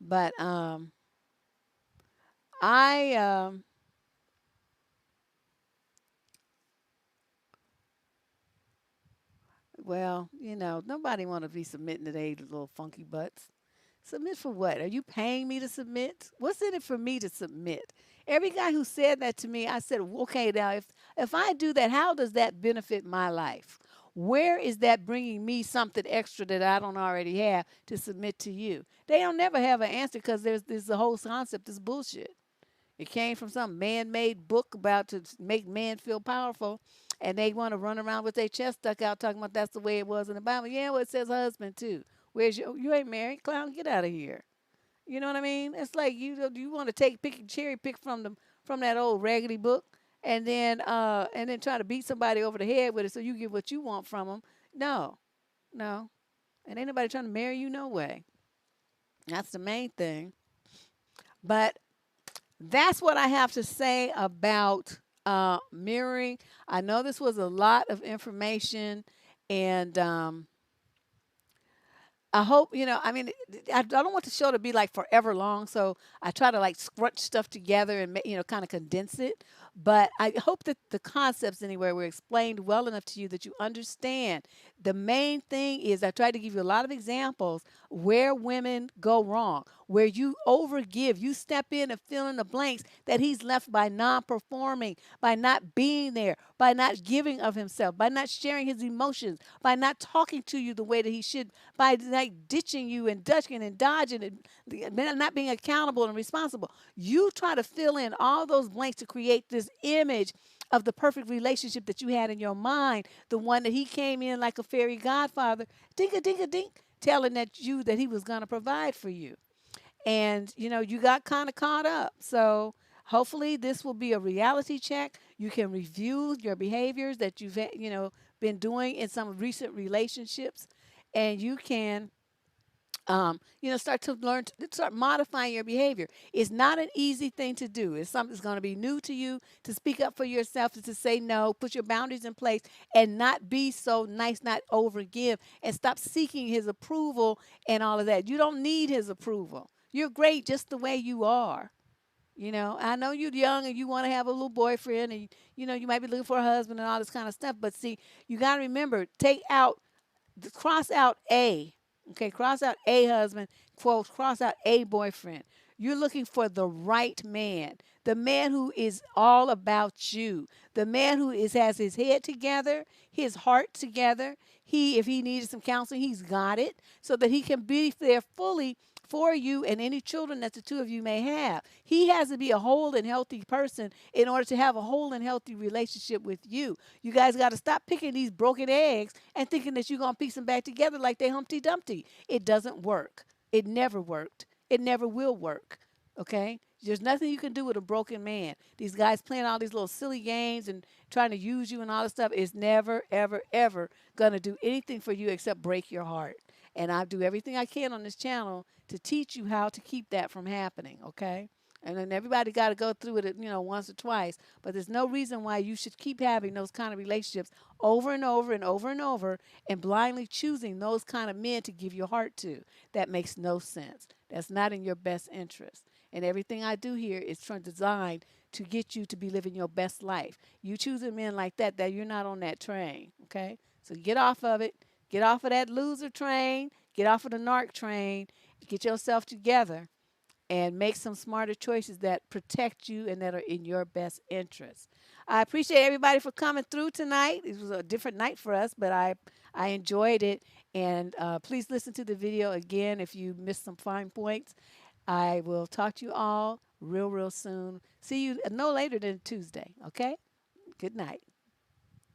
But I well, nobody want to be submitting to their little funky butts. Submit for what? Are you paying me to submit? What's in it for me to submit? Every guy who said that to me, I said, okay, now if I do that, how does that benefit my life? Where is that bringing me something extra that I don't already have to submit to you? They don't never have an answer because there's the whole concept is bullshit. It came from some man-made book about to make men feel powerful, and they want to run around with their chest stuck out, talking about that's the way it was in the Bible. Yeah, well, it says husband too. Where's you ain't married, clown? Get out of here. You know what I mean? It's like you want to pick cherry pick from that old raggedy book, and then try to beat somebody over the head with it so you get what you want from them. No, no, and ain't nobody trying to marry you no way. That's the main thing. But that's what I have to say about mirroring. I know this was a lot of information, and I hope, I mean, I don't want the show to be like forever long, so I try to like scrunch stuff together and, kind of condense it. But I hope that the concepts anyway were explained well enough to you that you understand. The main thing is I tried to give you a lot of examples where women go wrong, where you overgive, you step in and fill in the blanks that he's left by non performing, by not being there, by not giving of himself, by not sharing his emotions, by not talking to you the way that he should, by like ditching you and ducking and dodging and not being accountable and responsible. You try to fill in all those blanks to create this image of the perfect relationship that you had in your mind, the one that he came in like a fairy godfather, dink a dink a dink, telling that he was going to provide for you. And you got kind of caught up. So hopefully this will be a reality check. You can review your behaviors that you've been doing in some recent relationships, and you can start to start modifying your behavior. It's not an easy thing to do. It's something that's going to be new to you to speak up for yourself, to say no, put your boundaries in place, and not be so nice, not overgive, and stop seeking his approval and all of that. You don't need his approval. You're great just the way you are. I know you're young and you want to have a little boyfriend, and you might be looking for a husband and all this kind of stuff. But see, you got to remember, take out Cross out A. Okay, cross out A husband, quote, cross out A boyfriend. You're looking for the right man, the man who is all about you, the man who has his head together, his heart together. If he needed some counseling, he's got it, so that he can be there fully for you and any children that the two of you may have. He has to be a whole and healthy person in order to have a whole and healthy relationship with you. You guys got to stop picking these broken eggs and thinking that you're going to piece them back together like they Humpty Dumpty. It doesn't work. It never worked. It never will work. Okay? There's nothing you can do with a broken man. These guys playing all these little silly games and trying to use you and all this stuff is never, ever, ever going to do anything for you except break your heart. And I do everything I can on this channel to teach you how to keep that from happening, okay? And then everybody got to go through it, once or twice. But there's no reason why you should keep having those kind of relationships over and over and over and over and blindly choosing those kind of men to give your heart to. That makes no sense. That's not in your best interest. And everything I do here is designed to get you to be living your best life. You choosing men like that you're not on that train, okay? So get off of it. Get off of that loser train. Get off of the narc train. Get yourself together and make some smarter choices that protect you and that are in your best interest. I appreciate everybody for coming through tonight. It was a different night for us, but I enjoyed it. And please listen to the video again if you missed some fine points. I will talk to you all real, real soon. See you no later than Tuesday, okay? Good night.